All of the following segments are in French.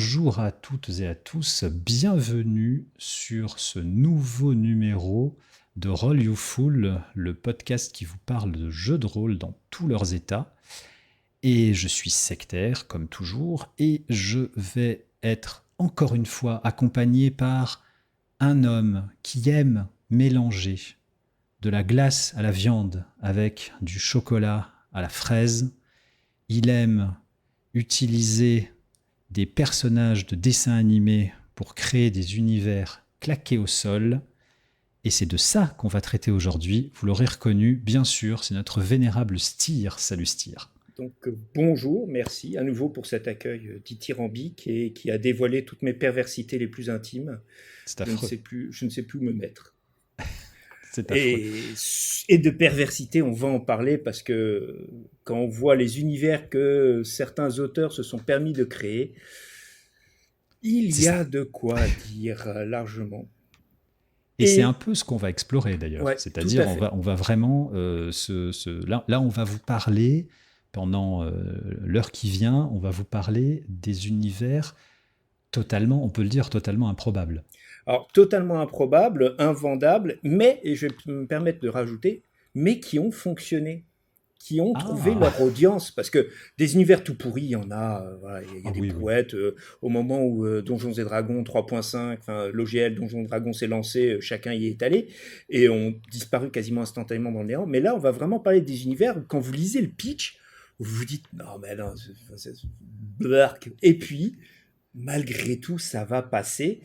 Bonjour à toutes et à tous, bienvenue sur ce nouveau numéro de Roll You Fool, le podcast qui vous parle de jeux de rôle dans tous leurs états. Et je suis sectaire, comme toujours, et je vais être encore une fois accompagné par un homme qui aime mélanger de la glace à la viande avec du chocolat à la fraise. Il aime utiliser des personnages de dessins animés pour créer des univers claqués au sol. Et c'est de ça qu'on va traiter aujourd'hui. Vous l'aurez reconnu, bien sûr, c'est notre vénérable Styr. Salut Styr. Donc bonjour, merci à nouveau pour cet accueil dithyrambique et qui a dévoilé toutes mes perversités les plus intimes. C'est affreux. Je ne sais plus où me mettre. C'est affreux. Et de perversité, on va en parler parce que quand on voit les univers que certains auteurs se sont permis de créer, il C'est y ça. a de quoi dire largement. Et c'est un peu ce qu'on va explorer d'ailleurs. Ouais, tout C'est-à-dire, à fait. on va vraiment là, on va vous parler pendant l'heure qui vient. On va vous parler des univers totalement, on peut le dire, totalement improbables. Alors, totalement improbable, invendable, mais, et je vais me permettre de rajouter, mais qui ont fonctionné, qui ont trouvé Ah, leur audience, parce que des univers tout pourris, il y en a, voilà, il y a ah des oui, oui. brouettes, au moment où Donjons et Dragons 3.5, enfin, l'OGL Donjons et Dragons s'est lancé, chacun y est allé, et ont disparu quasiment instantanément dans le néant, mais là, on va vraiment parler des univers où, quand vous lisez le pitch, vous vous dites, non, mais non, blark. Et puis, malgré tout, ça va passer.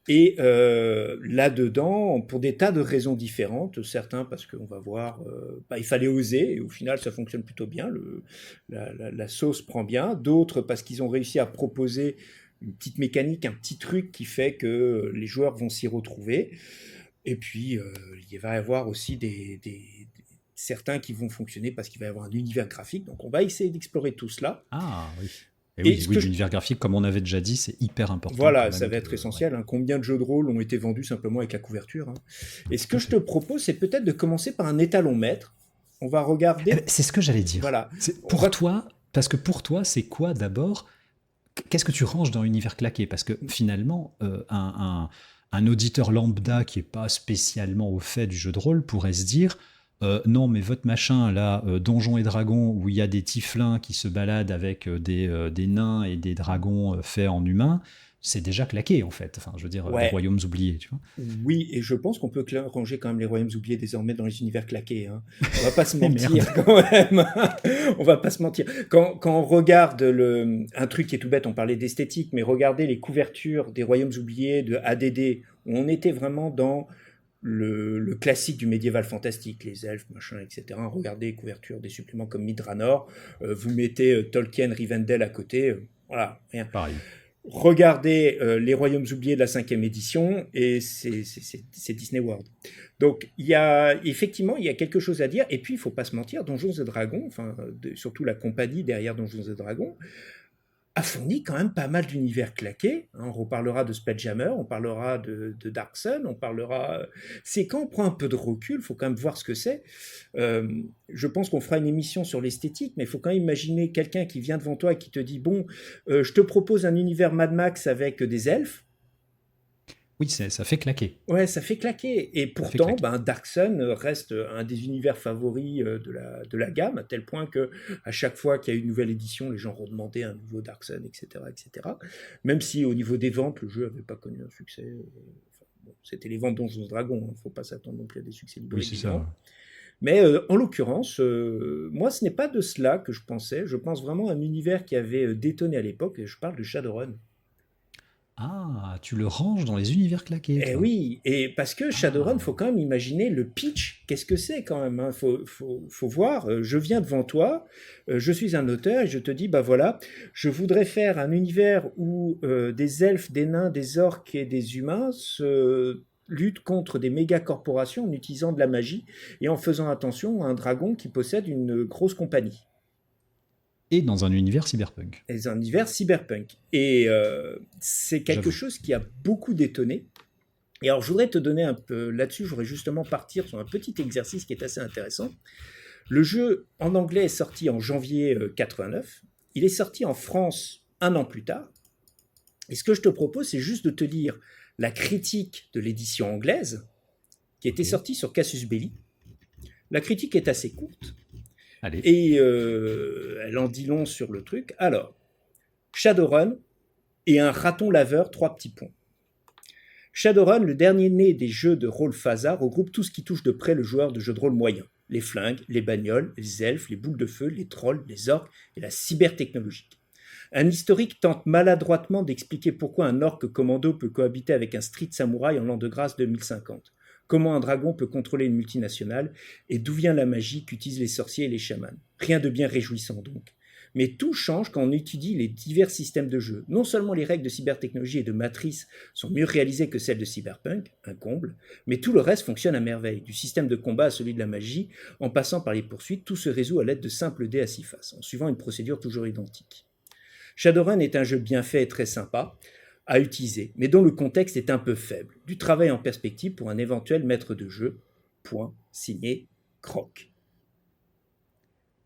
Et là-dedans, pour des tas de raisons différentes, certains parce qu'on va voir, il fallait oser, et au final ça fonctionne plutôt bien, la sauce prend bien, d'autres parce qu'ils ont réussi à proposer une petite mécanique, un petit truc qui fait que les joueurs vont s'y retrouver, et puis il va y avoir aussi certains qui vont fonctionner parce qu'il va y avoir un univers graphique, donc on va essayer d'explorer tout cela. Ah oui. Et Et oui, ce oui, que je l'univers graphique, comme on avait déjà dit, c'est hyper important quand Voilà, ça même va être ouais, essentiel, hein. Combien de jeux de rôle ont été vendus simplement avec la couverture, hein. Et ce tout que à je te fait. propose, c'est peut-être de commencer par un étalon maître. On va Eh ben, regarder, c'est ce que j'allais dire. voilà, C'est on pour va, toi, parce que pour toi, c'est quoi d'abord? Qu'est-ce que tu ranges dans l'univers claqué? Parce que finalement, un auditeur lambda qui n'est pas spécialement au fait du jeu de rôle pourrait se dire non, mais votre machin là, Donjons et Dragons, où il y a des tieflins qui se baladent avec des nains et des dragons faits en humains, c'est déjà claqué en fait. Enfin, je veux dire, les ouais, royaumes oubliés, tu vois. oui, et je pense qu'on peut ranger quand même les royaumes oubliés désormais dans les univers claqués, hein. On va pas se Et merde. mentir quand même. On va pas se mentir. Quand on regarde un truc qui est tout bête, on parlait d'esthétique, mais regardez les couvertures des royaumes oubliés de ADD, où on était vraiment dans le classique du médiéval fantastique, les elfes, machin, etc. Regardez les couvertures des suppléments comme Midranor, vous mettez Tolkien, Rivendell à côté, voilà, rien. Pareil. Regardez les Royaumes oubliés de la 5e édition et c'est Disney World. Donc effectivement il y a quelque chose à dire, et puis il ne faut pas se mentir, Donjons et Dragons, enfin surtout la compagnie derrière Donjons et Dragons, a fourni quand même pas mal d'univers claqués, hein. On reparlera de Spelljammer, on parlera de Dark Sun, on parlera... C'est quand on prend un peu de recul, il faut quand même voir ce que c'est. Je pense qu'on fera une émission sur l'esthétique, mais il faut quand même imaginer quelqu'un qui vient devant toi et qui te dit, bon, je te propose un univers Mad Max avec des elfes. Oui, ça fait claquer. Ouais, ça fait claquer. Et Ça fait pourtant, claquer. ben, Dark Sun reste un des univers favoris de la gamme, à tel point que à chaque fois qu'il y a une nouvelle édition, les gens redemandaient un nouveau Dark Sun, etc., etc. Même si au niveau des ventes, le jeu n'avait pas connu un succès. Enfin, bon, c'était les ventes Donjons et Dragons, il ne faut pas s'attendre non plus à des succès Oui, libriques c'est évidents. ça. Mais en l'occurrence, moi, ce n'est pas de cela que je pensais. Je pense vraiment à un univers qui avait détonné à l'époque, et je parle de Shadowrun. Ah, tu le ranges dans les univers claqués, Eh toi. oui, et parce que Shadowrun, Ah, faut quand même imaginer le pitch. Qu'est-ce que c'est quand même, hein. Faut voir. Je viens devant toi, je suis un auteur et je te dis, bah voilà, je voudrais faire un univers où des elfes, des nains, des orques et des humains se luttent contre des méga corporations en utilisant de la magie et en faisant attention à un dragon qui possède une grosse compagnie. et dans un univers cyberpunk, Et un univers cyberpunk. Et c'est quelque j'avoue. chose qui a beaucoup détonné. Et alors, je voudrais te donner un peu là-dessus, je voudrais justement partir sur un petit exercice qui est assez intéressant. Le jeu en anglais est sorti en janvier 89. Il est sorti en France un an plus tard. Et ce que je te propose, c'est juste de te lire la critique de l'édition anglaise qui était sortie sur Casus Belli. La critique est assez courte. Allez. Et elle en dit long sur le truc. Alors, Shadowrun et un raton laveur, 3 petits points. Shadowrun, le dernier né des jeux de rôle FASA, regroupe tout ce qui touche de près le joueur de jeux de rôle moyen. Les flingues, les bagnoles, les elfes, les boules de feu, les trolls, les orques et la cybertechnologique. Un historique tente maladroitement d'expliquer pourquoi un orque commando peut cohabiter avec un street samouraï en l'an de grâce 2050. Comment un dragon peut contrôler une multinationale et d'où vient la magie qu'utilisent les sorciers et les chamans. Rien de bien réjouissant donc. Mais tout change quand on étudie les divers systèmes de jeu. Non seulement les règles de cybertechnologie et de matrice sont mieux réalisées que celles de Cyberpunk, un comble, mais tout le reste fonctionne à merveille. Du système de combat à celui de la magie, en passant par les poursuites, tout se résout à l'aide de simples dés à 6 faces, en suivant une procédure toujours identique. Shadowrun est un jeu bien fait et très sympa à utiliser, mais dont le contexte est un peu faible. Du travail en perspective pour un éventuel maître de jeu. Point, signé Croc.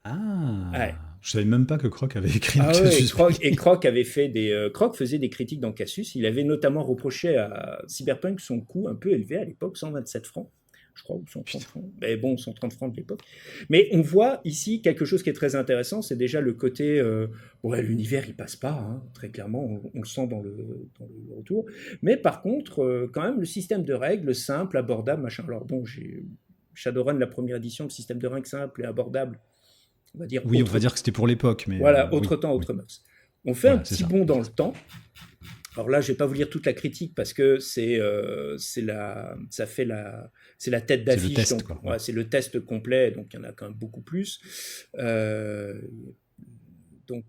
Ah, ouais. Je savais même pas que Croc avait écrit dans Casus. Croc avait fait Croc faisait des critiques dans Casus. Il avait notamment reproché à Cyberpunk son coût un peu élevé à l'époque, 127 francs. Je crois, ou 130 francs. Mais bon, 130 francs de l'époque. Mais on voit ici quelque chose qui est très intéressant, c'est déjà le côté... l'univers, il passe pas, hein, très clairement, on le sent dans le retour. Mais par contre, quand même, le système de règles simple, abordable, machin. Alors bon, j'ai Shadowrun, la première édition, le système de règles simple et abordable, on va dire... Oui, on va dire que c'était pour l'époque. Mais voilà, autre temps, autre mœurs. On fait un petit bond dans le temps. Alors là, je ne vais pas vous lire toute la critique parce que c'est la tête d'affiche. C'est le test complet, donc il y en a quand même beaucoup plus. Donc,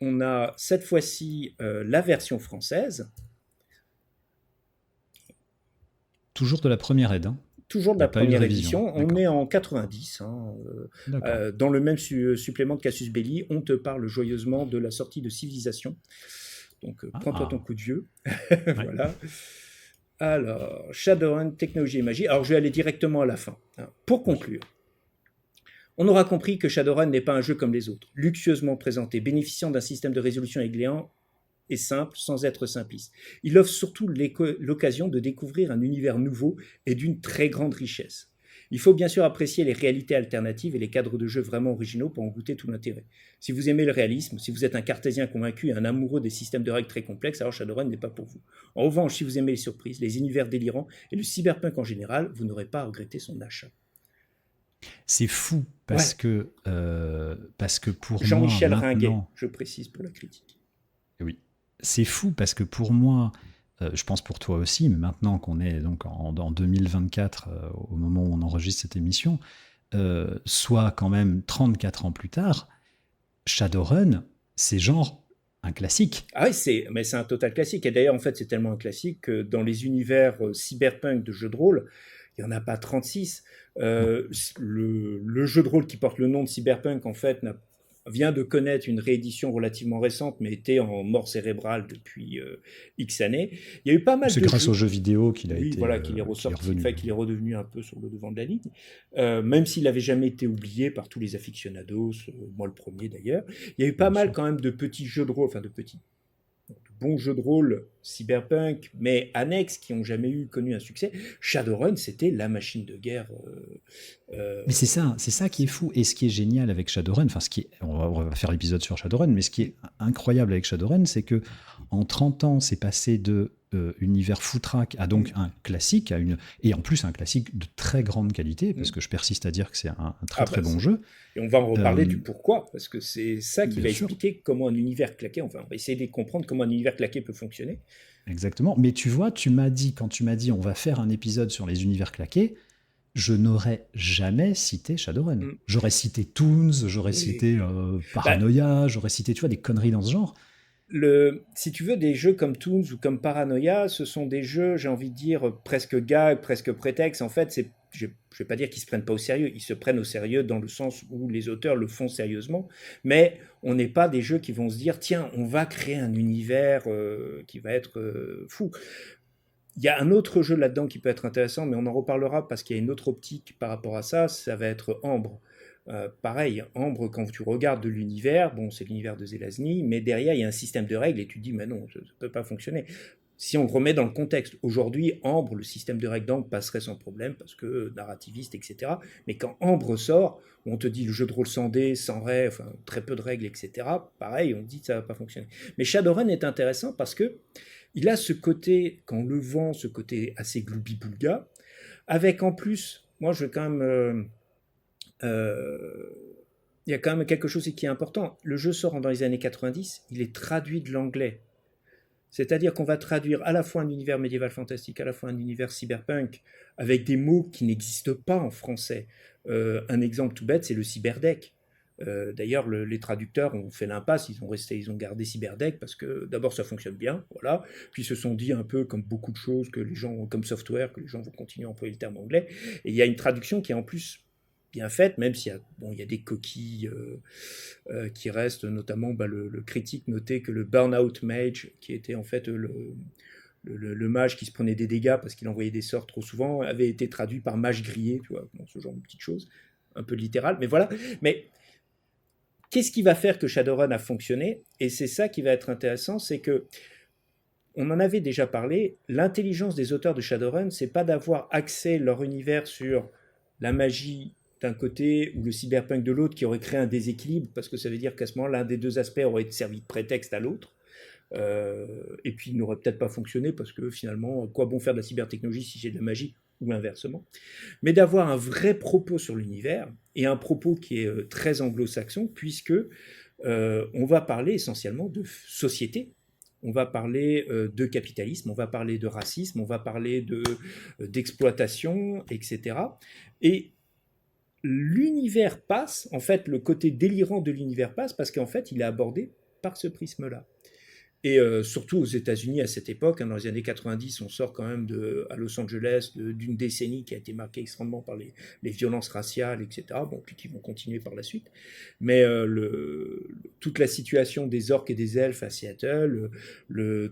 on a cette fois-ci la version française. Toujours de la première aide. Toujours de la première édition. On est en 90. Dans le même supplément de Casus Belli, on te parle joyeusement de la sortie de Civilisation. Donc, prends-toi ton coup de vieux. Voilà. Alors, Shadowrun, technologie et magie. Alors, je vais aller directement à la fin. Pour conclure, on aura compris que Shadowrun n'est pas un jeu comme les autres, luxueusement présenté, bénéficiant d'un système de résolution éclairant et simple, sans être simpliste. Il offre surtout l'occasion de découvrir un univers nouveau et d'une très grande richesse. Il faut bien sûr apprécier les réalités alternatives et les cadres de jeu vraiment originaux pour en goûter tout l'intérêt. Si vous aimez le réalisme, si vous êtes un cartésien convaincu et un amoureux des systèmes de règles très complexes, alors Shadowrun n'est pas pour vous. En revanche, si vous aimez les surprises, les univers délirants et le cyberpunk en général, vous n'aurez pas à regretter son achat. C'est fou parce que pour Jean-Michel moi, Ringuet, je précise pour la critique. Oui, c'est fou parce que pour moi, je pense pour toi aussi, mais maintenant qu'on est donc en 2024, au moment où on enregistre cette émission, soit quand même 34 ans plus tard, Shadowrun, c'est genre un classique. Ah oui, mais c'est un total classique. Et d'ailleurs, en fait, c'est tellement un classique que dans les univers cyberpunk de jeux de rôle, il n'y en a pas 36. Le jeu de rôle qui porte le nom de Cyberpunk, en fait, vient de connaître une réédition relativement récente, mais était en mort cérébrale depuis X années. Il y a eu pas mal de jeux. C'est grâce aux jeux vidéo qu'il a été qu'il est ressorti, qu'il est redevenu un peu sur le devant de la ligne, même s'il n'avait jamais été oublié par tous les aficionados, moi le premier d'ailleurs. Il y a eu pas mal quand même de petits jeux de rôle, de bons jeux de rôle cyberpunk, mais annexes, qui n'ont jamais connu un succès. Shadowrun, c'était la machine de guerre. Mais c'est ça qui est fou. Et ce qui est génial avec Shadowrun, on va faire l'épisode sur Shadowrun, mais ce qui est incroyable avec Shadowrun, c'est que en 30 ans, c'est passé de univers foutraque à donc un classique, et en plus un classique de très grande qualité, parce que je persiste à dire que c'est un très bon jeu. Et on va en reparler du pourquoi, parce que c'est ça qui va expliquer comment un univers claqué, on va essayer de comprendre comment un univers claqué peut fonctionner. Exactement. Mais tu vois, quand tu m'as dit on va faire un épisode sur les univers claqués, je n'aurais jamais cité Shadowrun. J'aurais cité Toons, j'aurais cité Paranoia, j'aurais cité, tu vois, des conneries dans ce genre. Si tu veux, des jeux comme Toons ou comme Paranoia, ce sont des jeux, j'ai envie de dire, presque gag, presque prétexte. En fait, je ne vais pas dire qu'ils ne se prennent pas au sérieux. Ils se prennent au sérieux dans le sens où les auteurs le font sérieusement. Mais on n'est pas des jeux qui vont se dire, tiens, on va créer un univers qui va être fou. Il y a un autre jeu là-dedans qui peut être intéressant, mais on en reparlera parce qu'il y a une autre optique par rapport à ça. Ça va être Ambre. Pareil, Ambre, quand tu regardes de l'univers, bon, c'est l'univers de Zelazny, mais derrière, il y a un système de règles et tu te dis, mais non, ça ne peut pas fonctionner. Si on le remet dans le contexte, aujourd'hui, Ambre, le système de règles d'Ambre passerait sans problème parce que narrativiste, etc. Mais quand Ambre sort, on te dit le jeu de rôle sans dés, sans règles, enfin, très peu de règles, etc. Pareil, on te dit que ça ne va pas fonctionner. Mais Shadowrun est intéressant parce que il a ce côté, quand on le vend, ce côté assez gloubi-boulga, avec en plus, moi je vais quand même il y a quand même quelque chose qui est important. Le jeu sort dans les années 90, il est traduit de l'anglais. C'est-à-dire qu'on va traduire à la fois un univers médiéval fantastique, à la fois un univers cyberpunk, avec des mots qui n'existent pas en français. Un exemple tout bête, c'est le cyberdeck. D'ailleurs, les traducteurs ont fait l'impasse, ils ont gardé cyberdeck parce que d'abord ça fonctionne bien, voilà. Puis ils se sont dit un peu comme beaucoup de choses que les gens, comme software, que les gens vont continuer à employer le terme anglais. Et il y a une traduction qui est en plus bien faite, même s'il y a, bon, il y a des coquilles qui restent, notamment le critique notait que le Burnout Mage, qui était en fait le mage qui se prenait des dégâts parce qu'il envoyait des sorts trop souvent, avait été traduit par mage grillé, tu vois, bon, ce genre de petites choses, un peu littérales, mais voilà. Mais qu'est-ce qui va faire que Shadowrun a fonctionné? Et c'est ça qui va être intéressant, c'est que on en avait déjà parlé, l'intelligence des auteurs de Shadowrun, c'est pas d'avoir axé leur univers sur la magie d'un côté ou le cyberpunk de l'autre qui aurait créé un déséquilibre, parce que ça veut dire qu'à ce moment, l'un des deux aspects aurait servi de prétexte à l'autre. Et puis il n'aurait peut-être pas fonctionné parce que finalement, quoi bon faire de la cybertechnologie si j'ai de la magie ou inversement. Mais d'avoir un vrai propos sur l'univers et un propos qui est très anglo-saxon puisque on va parler essentiellement de société. On va parler de capitalisme, on va parler de racisme, on va parler d'exploitation, etc. Et l'univers passe, en fait, le côté délirant de l'univers passe parce qu'en fait, il est abordé par ce prisme-là. Et surtout aux États-Unis à cette époque, hein, dans les années 90, on sort quand même à Los Angeles d'une décennie qui a été marquée extrêmement par les violences raciales, etc. Bon, puis qui vont continuer par la suite. Mais toute la situation des orques et des elfes à Seattle,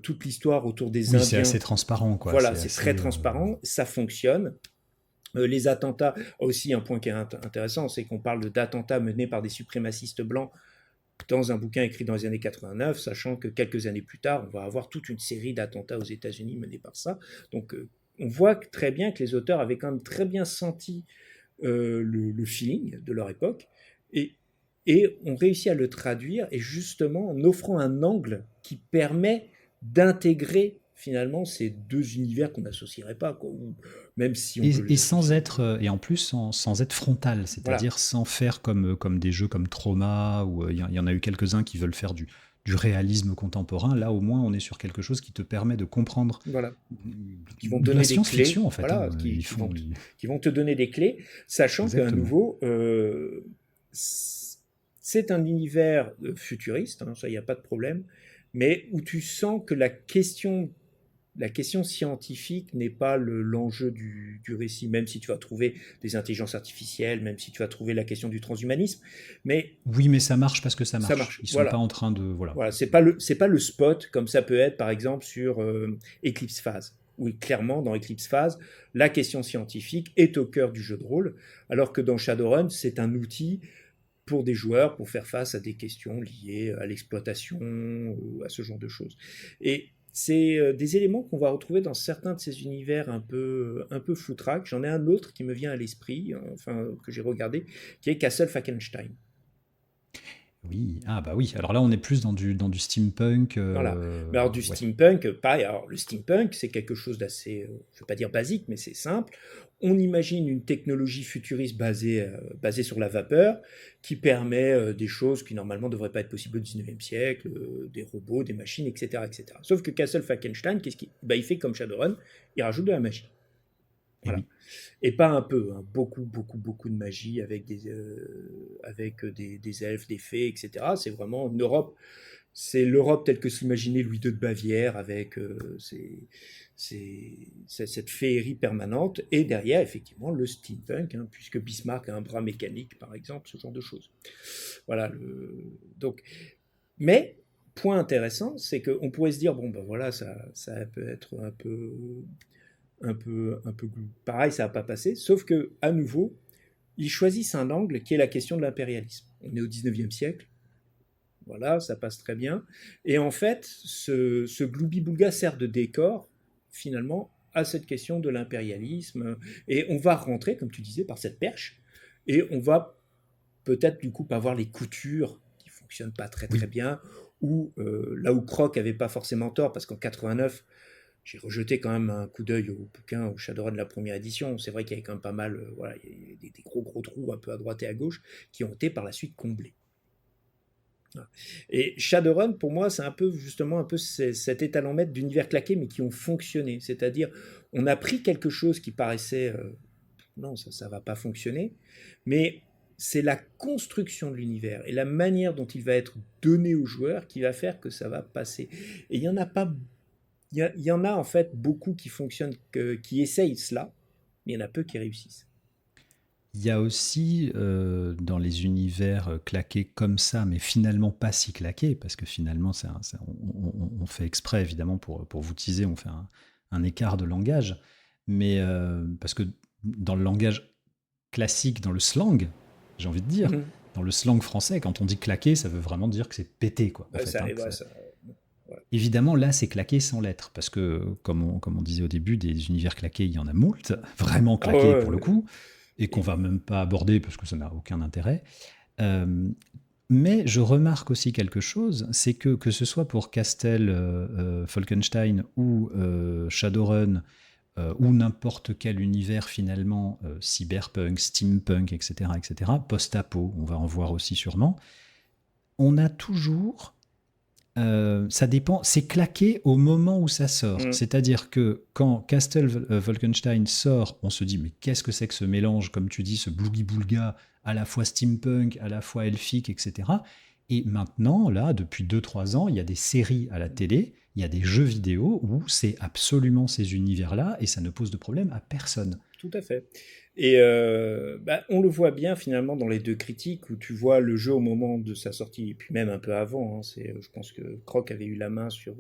toute l'histoire autour des Oui, Indiens. c'est assez transparent, quoi. Voilà, c'est très transparent, ça fonctionne. Les attentats, aussi un point qui est intéressant, c'est qu'on parle d'attentats menés par des suprémacistes blancs dans un bouquin écrit dans les années 89, sachant que quelques années plus tard, on va avoir toute une série d'attentats aux États-Unis menés par ça. Donc on voit très bien que les auteurs avaient quand même très bien senti le feeling de leur époque et ont réussi à le traduire et justement en offrant un angle qui permet d'intégrer finalement ces deux univers qu'on n'associerait pas, quoi, ou même si on peut les Et sans associer. être, et en plus sans être frontal, c'est-à-dire Voilà, sans faire comme des jeux comme Trauma, où il y en a eu quelques-uns qui veulent faire du réalisme contemporain. Là, au moins, on est sur quelque chose qui te permet de comprendre voilà. Qui vont te de la donner des clés, science-fiction, en fait. voilà, Hein. Ils font... qui vont te donner des clés, sachant qu'à Exactement. nouveau, c'est un univers futuriste, hein, ça, il n'y a pas de problème, mais où tu sens que la question scientifique n'est pas l'enjeu du récit, même si tu vas trouver des intelligences artificielles, même si tu vas trouver la question du transhumanisme, mais Oui, mais ça marche parce que ça ça marche. marche. Ils sont pas Voilà. en train de... Voilà. Voilà, c'est pas le spot comme ça peut être par exemple sur Eclipse Phase. Oui, clairement dans Eclipse Phase, la question scientifique est au cœur du jeu de rôle, alors que dans Shadowrun, c'est un outil pour des joueurs pour faire face à des questions liées à l'exploitation, à ce genre de choses. Et c'est des éléments qu'on va retrouver dans certains de ces univers un peu foutraques. J'en ai un autre qui me vient à l'esprit, enfin que j'ai regardé, qui est Castle Falkenstein. Oui, ah bah oui. Alors là, on est plus dans du steampunk. Voilà. Mais alors du Ouais. steampunk, pareil. Alors le steampunk, c'est quelque chose d'assez, je ne vais pas dire basique, mais c'est simple. On imagine une technologie futuriste basée sur la vapeur, qui permet des choses qui normalement ne devraient pas être possibles au 19e siècle, des robots, des machines, etc., etc. Sauf que Castle Falkenstein, qu'est-ce qu'il, bah, il fait comme Shadowrun, il rajoute de la magie. Et Voilà. oui. Et pas un peu, hein, beaucoup, beaucoup, beaucoup de magie avec des elfes, des fées, etc. C'est vraiment une Europe, c'est l'Europe telle que s'imaginait Louis II de Bavière avec cette féerie permanente. Et derrière, effectivement, le steampunk, hein, puisque Bismarck a un bras mécanique, par exemple, ce genre de choses. Voilà. Donc, mais, point intéressant, c'est qu'on pourrait se dire, bon, ben voilà, ça peut être un peu pareil, ça n'a pas passé. Sauf que, à nouveau, ils choisissent un angle qui est la question de l'impérialisme. On est au 19e siècle, voilà, ça passe très bien. Et en fait, ce Gloubi-Boulga sert de décor, finalement, à cette question de l'impérialisme. Et on va rentrer, comme tu disais, par cette perche, et on va peut-être du coup pas voir les coutures qui fonctionnent pas très très Oui, bien, ou là où Croc avait pas forcément tort, parce qu'en 89, j'ai rejeté quand même un coup d'œil au bouquin, au Shadowrun de la première édition. C'est vrai qu'il y avait quand même pas mal, voilà, il y a des gros gros trous un peu à droite et à gauche qui ont été par la suite comblés. Voilà. Et Shadowrun, pour moi, c'est un peu justement un peu cet étalon-maître d'univers claqué, mais qui ont fonctionné. C'est-à-dire, on a pris quelque chose qui paraissait non, ça va pas fonctionner, mais c'est la construction de l'univers et la manière dont il va être donné aux joueurs qui va faire que ça va passer. Et il y en a pas, il y en a en fait beaucoup qui fonctionnent, qui essayent cela, mais il y en a peu qui réussissent. il y a aussi dans les univers claqués comme ça, mais finalement pas si claqués, parce que finalement, on fait exprès évidemment pour vous teaser, on fait un écart de langage, mais parce que dans le langage classique, dans le slang, j'ai envie de dire, Mhm. dans le slang français, quand on dit claqué, ça veut vraiment dire que c'est pété, quoi, en Ouais, fait. ça Hein, arrive, ouais, ça, voilà. évidemment, là, c'est claqué sans lettres, parce que, comme on disait au début, des univers claqués, il y en a moult, vraiment Ah claqués ouais, pour le coup, et qu'on et- va même pas aborder parce que ça n'a aucun intérêt. Euh, mais je remarque aussi quelque chose, c'est que ce soit pour Castle, Falkenstein ou Shadowrun, ou n'importe quel univers finalement, cyberpunk, steampunk, etc., post-apo, on va en voir aussi sûrement, on a toujours ça dépend, c'est claqué au moment où ça sort. Mhm. C'est-à-dire que quand Castle Wolfenstein sort, on se dit mais qu'est-ce que c'est que ce mélange, comme tu dis, ce boogie-boulga, à la fois steampunk, à la fois elfique, etc. Et maintenant, là, depuis 2-3 ans, il y a des séries à la télé, il y a des jeux vidéo où c'est absolument ces univers-là et ça ne pose de problème à personne. Tout à fait. Et bah, on le voit bien finalement dans les deux critiques où tu vois le jeu au moment de sa sortie, et puis même un peu avant. Hein, je pense que Croc avait eu la main sur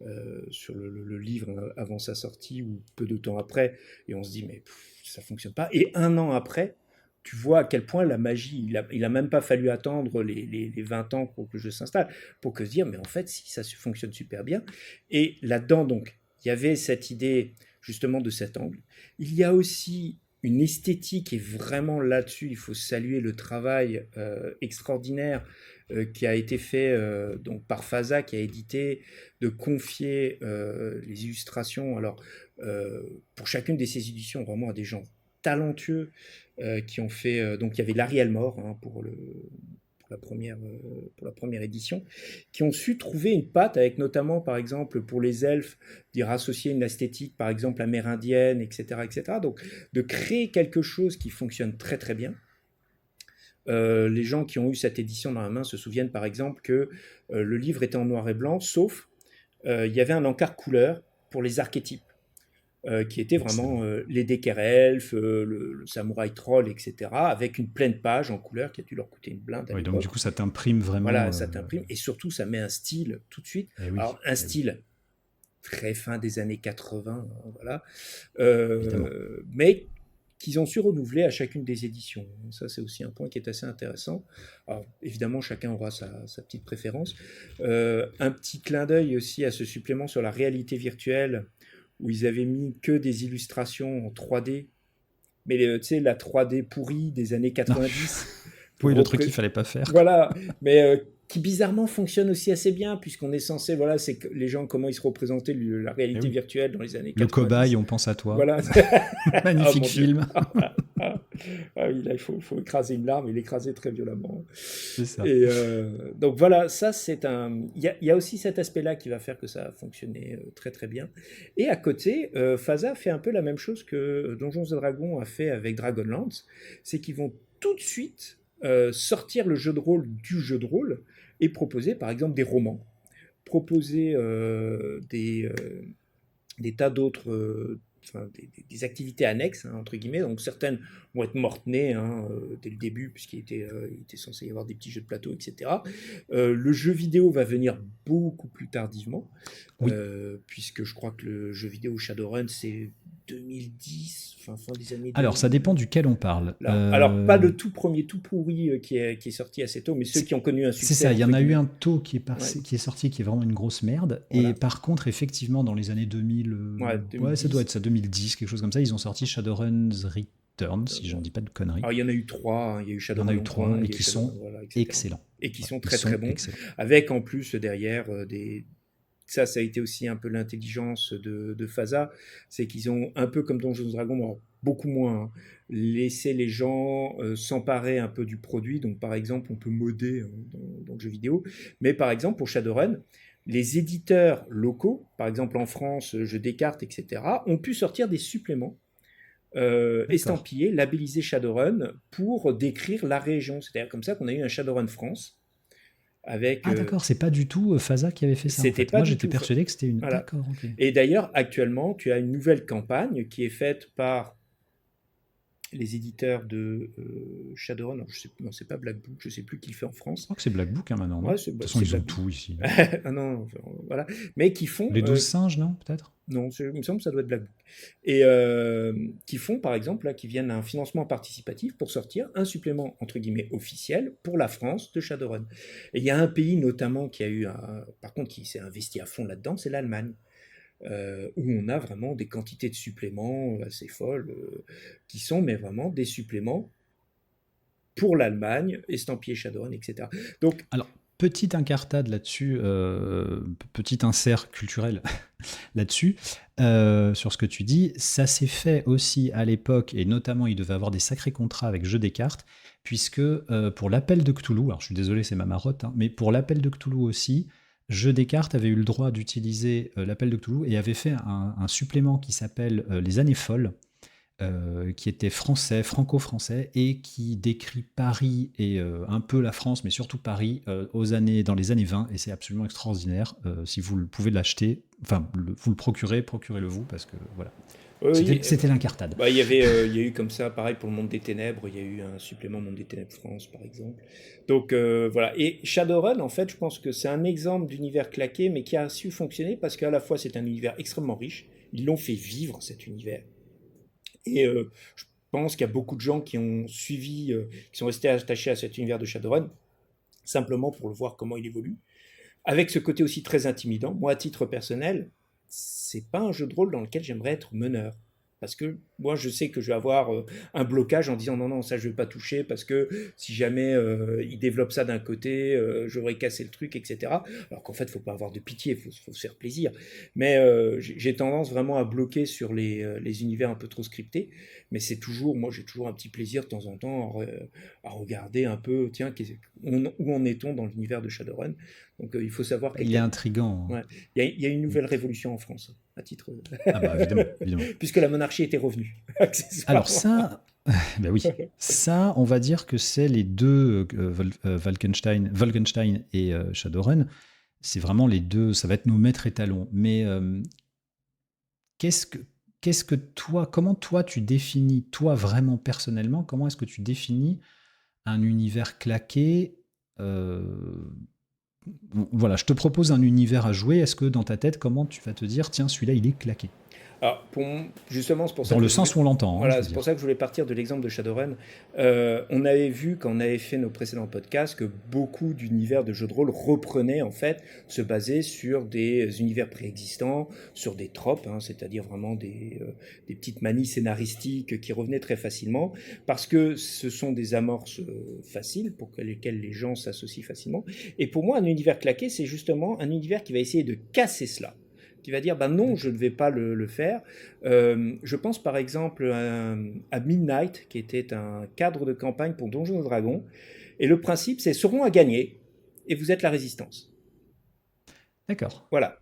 le livre avant sa sortie ou peu de temps après, et on se dit mais ça fonctionne pas. Et un an après, tu vois à quel point la magie, il a même pas fallu attendre les 20 ans pour que le jeu s'installe, pour que se dire mais en fait si ça fonctionne super bien. Et là-dedans donc, il y avait cette idée justement de cet angle. Il y a aussi une esthétique et vraiment là-dessus, il faut saluer le travail extraordinaire qui a été fait donc par Faza, qui a édité, de confier les illustrations. Alors, pour chacune de ces éditions, vraiment à des gens talentueux qui ont fait. Donc, il y avait Larry Elmore hein, pour la première édition, qui ont su trouver une patte avec notamment, par exemple, pour les elfes, d'y rassocier une esthétique, par exemple, amérindienne, etc., etc. Donc, de créer quelque chose qui fonctionne très très bien. Les gens qui ont eu cette édition dans la main se souviennent, par exemple, que le livre était en noir et blanc, sauf il y avait un encart couleur pour les archétypes qui étaient Excellent. vraiment les Decker Elf, le Samouraï Troll, etc., avec une pleine page en couleur qui a dû leur coûter une blinde à Oui, donc du l'époque. coup, ça t'imprime vraiment. Voilà, ça t'imprime et surtout ça met un style tout de suite. Eh oui, Alors un eh oui, style très fin des années 80, hein, voilà, évidemment. mais qu'ils ont su renouveler à chacune des éditions. Ça, c'est aussi un point qui est assez intéressant. Alors, évidemment, chacun aura sa petite préférence. Un petit clin d'œil aussi à ce supplément sur la réalité virtuelle, où ils avaient mis que des illustrations en 3D, mais tu sais, la 3D pourrie des années Non, 90, oui, pour le truc qu'il fallait pas faire. voilà, mais qui bizarrement fonctionne aussi assez bien, puisqu'on est censé, voilà, c'est que les gens, comment ils se représentaient la Eh réalité oui. virtuelle dans les années Le cobaye, 90. on pense à toi. Voilà. Oh Magnifique mon Dieu. film. Ah oui, là, faut écraser une larme et l'écraser très violemment. C'est ça. Et donc voilà, ça c'est un. Il y a aussi cet aspect-là qui va faire que ça a fonctionné très très bien. Et à côté, Faza fait un peu la même chose que Donjons et Dragons a fait avec Dragonlance, c'est qu'ils vont tout de suite sortir le jeu de rôle du jeu de rôle et proposer par exemple des romans, proposer des tas d'autres, enfin, des activités annexes, hein, entre guillemets. Donc certaines vont être mortes-nées hein, dès le début, il était censé y avoir des petits jeux de plateau, etc. Le jeu vidéo va venir beaucoup plus tardivement, Oui, puisque je crois que le jeu vidéo Shadowrun, c'est 2010, fin des années Alors, 2000. ça dépend duquel on parle. Là. Alors, pas le tout premier, tout pourri qui est sorti assez tôt, mais ceux qui ont connu un C'est succès, ça, il y en entre a eu guillemets. un taux qui Ouais, qui est sorti, qui est vraiment une grosse merde. Et voilà. par contre, effectivement, dans les années 2000, Ouais, ouais, ça doit 2010. être ça, 2010, quelque chose comme ça, ils ont sorti Shadowrun's Return, si je ne dis pas de conneries. Alors, il y en a eu 3, hein. Il y a eu Il y en a Shadowrun eu Hong 3 Kong, et il y a eu qui Shadowrun, sont voilà, etc. excellents. Et qui Ouais, sont ils très très sont bons, excellents. avec en plus derrière des... Ça a été aussi un peu l'intelligence de FASA, c'est qu'ils ont, un peu comme Donjons Dragons, bon, beaucoup moins, hein, laissé les gens s'emparer un peu du produit. Donc par exemple, on peut modder dans le jeu vidéo, mais par exemple pour Shadowrun, les éditeurs locaux, par exemple en France, Jeux des cartes, etc., ont pu sortir des suppléments D'accord. estampillés, labellisés Shadowrun pour décrire la région. C'est-à-dire comme ça qu'on a eu un Shadowrun France avec... Ah d'accord, c'est pas du tout Fasa qui avait fait ça en c'était fait. pas Moi du j'étais tout... persuadé que c'était une... Voilà. D'accord, ok. Et d'ailleurs, actuellement, tu as une nouvelle campagne qui est faite par les éditeurs de Shadowrun. Alors, non, c'est pas Black Book, je sais plus qui le fait en Je France. crois que c'est Black Book hein, maintenant, non? Ouais, De toute façon, c'est ils ont Black Book. tout ici. Ah non, enfin, voilà. Mais qui font... Les 12 singes, non? Peut-être? non, il me semble que ça doit être Black Book. Et qui font, par exemple, là, qui viennent à un financement participatif pour sortir un supplément, entre guillemets, officiel pour la France de Shadowrun. Et il y a un pays, notamment, qui a eu, par contre, qui s'est investi à fond là-dedans, c'est l'Allemagne. Où on a vraiment des quantités de suppléments assez folles, qui sont mais vraiment des suppléments pour l'Allemagne, estampillés Shadowrun, etc. Donc, Alors, petite incartade là-dessus, petit insert culturel là-dessus, sur ce que tu dis, ça s'est fait aussi à l'époque, et notamment il devait avoir des sacrés contrats avec Jeux des cartes, puisque pour l'appel de Cthulhu, alors je suis désolé, c'est ma marotte, hein, mais pour l'appel de Cthulhu aussi, Jeux des cartes avait eu le droit d'utiliser l'appel de Cthulhu et avait fait un supplément qui s'appelle Les Années Folles, qui était français, franco-français, et qui décrit Paris et un peu la France, mais surtout Paris, dans les années 20, et c'est absolument extraordinaire. Si vous pouvez l'acheter, enfin, vous le procurez, procurez-le vous, parce que voilà. oui, C'était l'incartade. bah, il y a eu comme ça, pareil pour le Monde des Ténèbres, il y a eu un supplément Monde des Ténèbres France, par exemple. Donc voilà. Et Shadowrun, en fait, je pense que c'est un exemple d'univers claqué, mais qui a su fonctionner parce qu'à la fois c'est un univers extrêmement riche, ils l'ont fait vivre cet univers. Et je pense qu'il y a beaucoup de gens qui ont suivi, qui sont restés attachés à cet univers de Shadowrun, simplement pour le voir comment il évolue. Avec ce côté aussi très intimidant, moi à titre personnel, c'est pas un jeu de rôle dans lequel j'aimerais être meneur. Parce que moi, je sais que je vais avoir un blocage en disant non, non, ça je vais pas toucher parce que si jamais il développe ça d'un côté, j'aurais cassé le truc, etc. Alors qu'en fait, il faut pas avoir de pitié, faut se faire plaisir. Mais j'ai tendance vraiment à bloquer sur les univers un peu trop scriptés. Mais c'est toujours, moi, j'ai toujours un petit plaisir de temps en temps à regarder un peu, tiens, où en est-on dans l'univers de Shadowrun. Donc il faut savoir Il est intriguant. ouais, il y a une nouvelle révolution en France, à titre. Ah bah évidemment, évidemment. Puisque la monarchie était revenue, Alors accessoirement. ça, ben oui, ça, on va dire que c'est les deux, Wolkenstein et Shadowrun, c'est vraiment les deux, ça va être nos maîtres étalons. Mais qu'est-ce que, qu'est-ce que toi, comment toi tu définis, toi vraiment personnellement, comment est-ce que tu définis un univers claqué euh, voilà, je te propose un univers à jouer. Est-ce que dans ta tête, comment tu vas te dire, tiens, celui-là, il est claqué? Alors, justement, c'est pour ça Dans que le je voulais, sens où on l'entend, hein, je voilà, veux c'est pour dire. ça que je voulais partir de l'exemple de Shadowrun. On avait vu quand on avait fait nos précédents podcasts que beaucoup d'univers de jeux de rôle reprenaient en fait, se basaient sur des univers préexistants, sur des tropes, hein, c'est-à-dire vraiment des petites manies scénaristiques qui revenaient très facilement, parce que ce sont des amorces faciles pour lesquelles les gens s'associent facilement. Et pour moi, un univers claqué, c'est justement un univers qui va essayer de casser cela, qui va dire ben non, je D'accord. ne vais pas le faire. Je pense par exemple à Midnight, qui était un cadre de campagne pour Donjons et Dragons. Et le principe, c'est Sauron a gagné et vous êtes la résistance. D'accord. Voilà.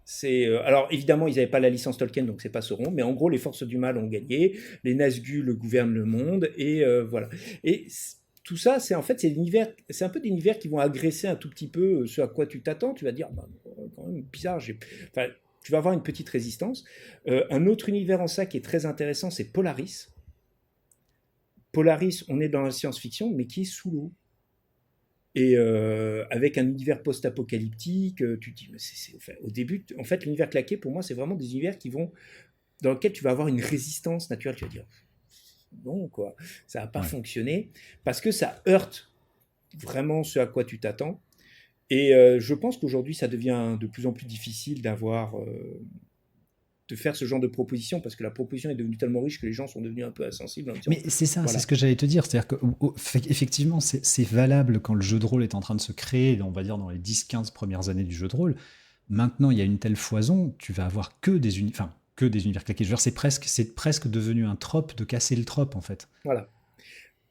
Alors évidemment, ils n'avaient pas la licence Tolkien, donc c'est pas Sauron, mais en gros, les forces du mal ont gagné, les Nazgûl gouvernent le monde, et voilà. Et tout ça, c'est en fait, c'est un peu des univers qui vont agresser un tout petit peu ce à quoi tu t'attends. Tu vas dire, bah, quand même bizarre. Enfin, tu vas avoir une petite résistance. Un autre univers en ça qui est très intéressant, c'est Polaris. Polaris, on est dans la science-fiction, mais qui est sous l'eau. Et avec un univers post-apocalyptique, tu te dis, mais enfin, au début, en fait, l'univers claqué, pour moi, c'est vraiment des univers qui vont dans lequel tu vas avoir une résistance naturelle. Tu vas dire, non, quoi, ça va pas Ouais. fonctionner, parce que ça heurte vraiment ce à quoi tu t'attends. Et je pense qu'aujourd'hui, ça devient de plus en plus difficile de faire ce genre de proposition, parce que la proposition est devenue tellement riche que les gens sont devenus un peu insensibles en disant, Mais c'est ça, c'est ce voilà, que j'allais te dire. C'est-à-dire qu'effectivement, c'est valable quand le jeu de rôle est en train de se créer, on va dire dans les 10-15 premières années du jeu de rôle. Maintenant, il y a une telle foison, tu vas avoir que des univers claqués. Je veux dire, c'est presque devenu un trope de casser le trope, en fait. voilà.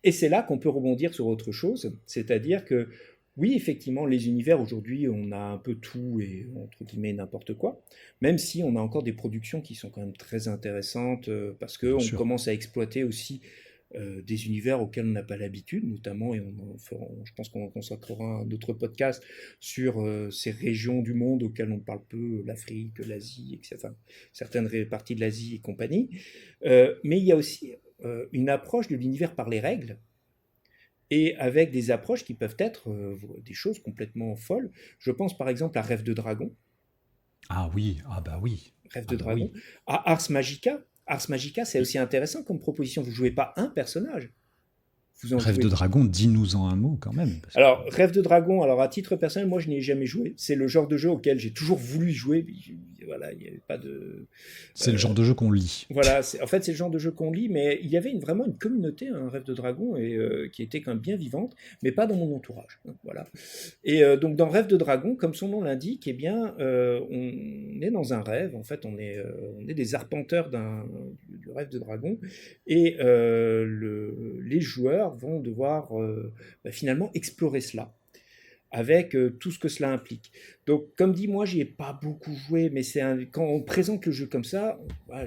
Et c'est là qu'on peut rebondir sur autre chose, c'est-à-dire que oui, effectivement, les univers aujourd'hui, on a un peu tout et entre guillemets n'importe quoi, même si on a encore des productions qui sont quand même très intéressantes parce Bien qu'on sûr. commence à exploiter aussi des univers auxquels on n'a pas l'habitude, notamment, et je pense qu'on consacrera un autre podcast sur ces régions du monde auxquelles on parle peu, l'Afrique, l'Asie, etc., enfin, certaines parties de l'Asie et compagnie. Mais il y a aussi une approche de l'univers par les règles, et avec des approches qui peuvent être des choses complètement folles. Je pense par exemple à Rêve de Dragon. Ah oui, ah bah oui, Rêve ah de bah Dragon. oui. À Ars Magica. Ars Magica, c'est Et aussi intéressant comme proposition. Vous ne jouez pas un personnage, vous en Rêve de jouez. dragon, dis-nous-en un mot quand même, parce que Alors, Rêve de Dragon, alors à titre personnel, moi je n'y ai jamais joué. C'est le genre de jeu auquel j'ai toujours voulu jouer. Voilà, il n'y avait pas de. c'est le genre de jeu qu'on lit. Voilà, en fait, c'est le genre de jeu qu'on lit, mais il y avait vraiment une communauté, un Rêve de Dragon, et, qui était quand même bien vivante, mais pas dans mon entourage. Donc, voilà. Et donc, dans Rêve de Dragon, comme son nom l'indique, eh bien, on est dans un rêve. En fait, on est des arpenteurs du Rêve de Dragon, et les joueurs vont devoir finalement explorer cela avec tout ce que cela implique. Donc, comme dit, moi, j'y ai pas beaucoup joué, mais quand on présente le jeu comme ça, ouais,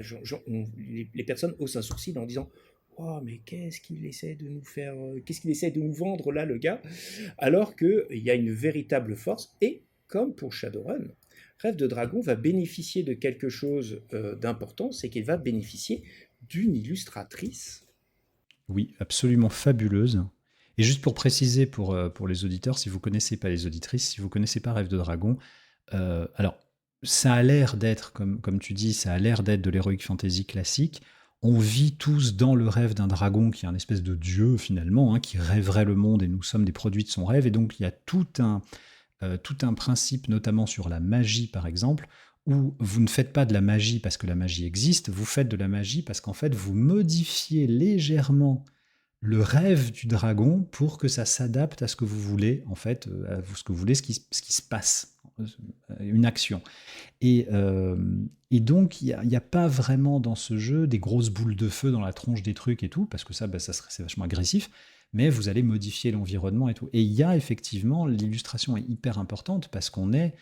les personnes haussent un sourcil en disant, oh, mais qu'est-ce qu'il essaie de nous faire, qu'est-ce qu'il essaie de nous vendre là, le gars, alors qu'il y a une véritable force, et comme pour Shadowrun, Rêve de Dragon va bénéficier de quelque chose d'important, c'est qu'il va bénéficier d'une illustratrice. Oui, absolument fabuleuse. Et juste pour préciser pour les auditeurs, si vous connaissez pas les auditrices, si vous connaissez pas Rêve de Dragon, alors ça a l'air d'être, comme tu dis, ça a l'air d'être de l'heroic fantasy classique. On vit tous dans le rêve d'un dragon qui est un espèce de dieu finalement, hein, qui rêverait le monde et nous sommes des produits de son rêve. Et donc il y a tout un principe, notamment sur la magie par exemple, où vous ne faites pas de la magie parce que la magie existe, vous faites de la magie parce qu'en fait vous modifiez légèrement le rêve du dragon pour que ça s'adapte à ce que vous voulez, en fait, ce que vous voulez, ce qui se passe, une action. Et, euh, et donc, il n'y a pas vraiment dans ce jeu des grosses boules de feu dans la tronche des trucs et tout, parce que ça, bah, c'est vachement agressif, mais vous allez modifier l'environnement et tout. Et il y a effectivement, l'illustration est hyper importante parce qu'on est,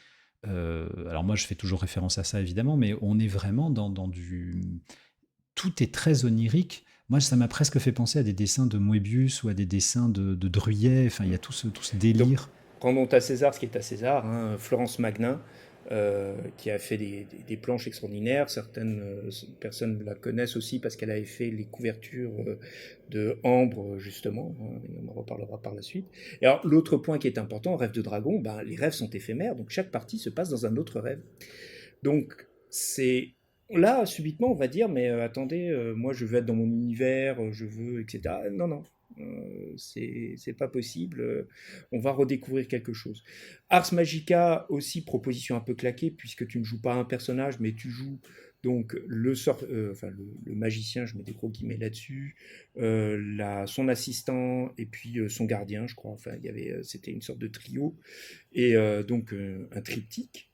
alors moi je fais toujours référence à ça évidemment, mais on est vraiment dans du... Tout est très onirique. Moi, ça m'a presque fait penser à des dessins de Moebius ou à des dessins de Druyet. Enfin, il y a tout ce Donc, délire. rendons à César ce qui est à César, hein. Florence Magnin, qui a fait des planches extraordinaires. Certaines personnes la connaissent aussi parce qu'elle avait fait les couvertures de Ambre, justement, hein, et on en reparlera par la suite. Et alors, l'autre point qui est important, Rêve de Dragon, ben, les rêves sont éphémères, donc chaque partie se passe dans un autre rêve. Donc, c'est... Là, subitement, on va dire, mais attendez, moi je veux être dans mon univers, je veux, etc. Non, non, c'est pas possible. On va redécouvrir quelque chose. Ars Magica aussi, proposition un peu claquée, puisque tu ne joues pas un personnage, mais tu joues donc le magicien, je mets des gros guillemets là-dessus, son assistant et puis son gardien, je crois. Enfin, c'était une sorte de trio et donc un triptyque.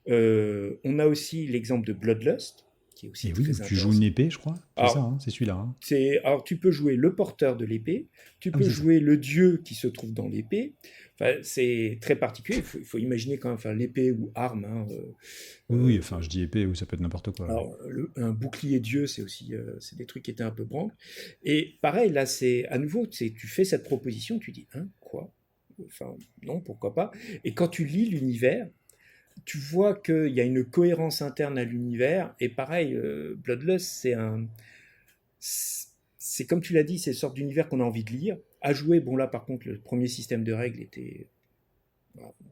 On a aussi l'exemple de Bloodlust, qui est aussi Et oui, où très tu joues une intéressant. épée, je crois. C'est ça, Alors, hein, c'est celui-là, hein. alors, tu peux jouer le porteur de l'épée, tu Ah oui, peux c'est ça. jouer le dieu qui se trouve dans l'épée. Enfin, c'est très particulier. Il faut imaginer quand même, enfin, l'épée ou arme, hein, Oui, oui, enfin, je dis épée, oui, ça peut être n'importe quoi. Oui. alors, un bouclier dieu, c'est aussi c'est des trucs qui étaient un peu branques. Et pareil, là, c'est à nouveau, tu fais cette proposition, tu dis, hein, quoi? Enfin, non, pourquoi pas? Et quand tu lis l'univers, tu vois qu'il y a une cohérence interne à l'univers. Et pareil, Bloodlust, c'est comme tu l'as dit, c'est une sorte d'univers qu'on a envie de lire. À jouer, bon là par contre, le premier système de règles était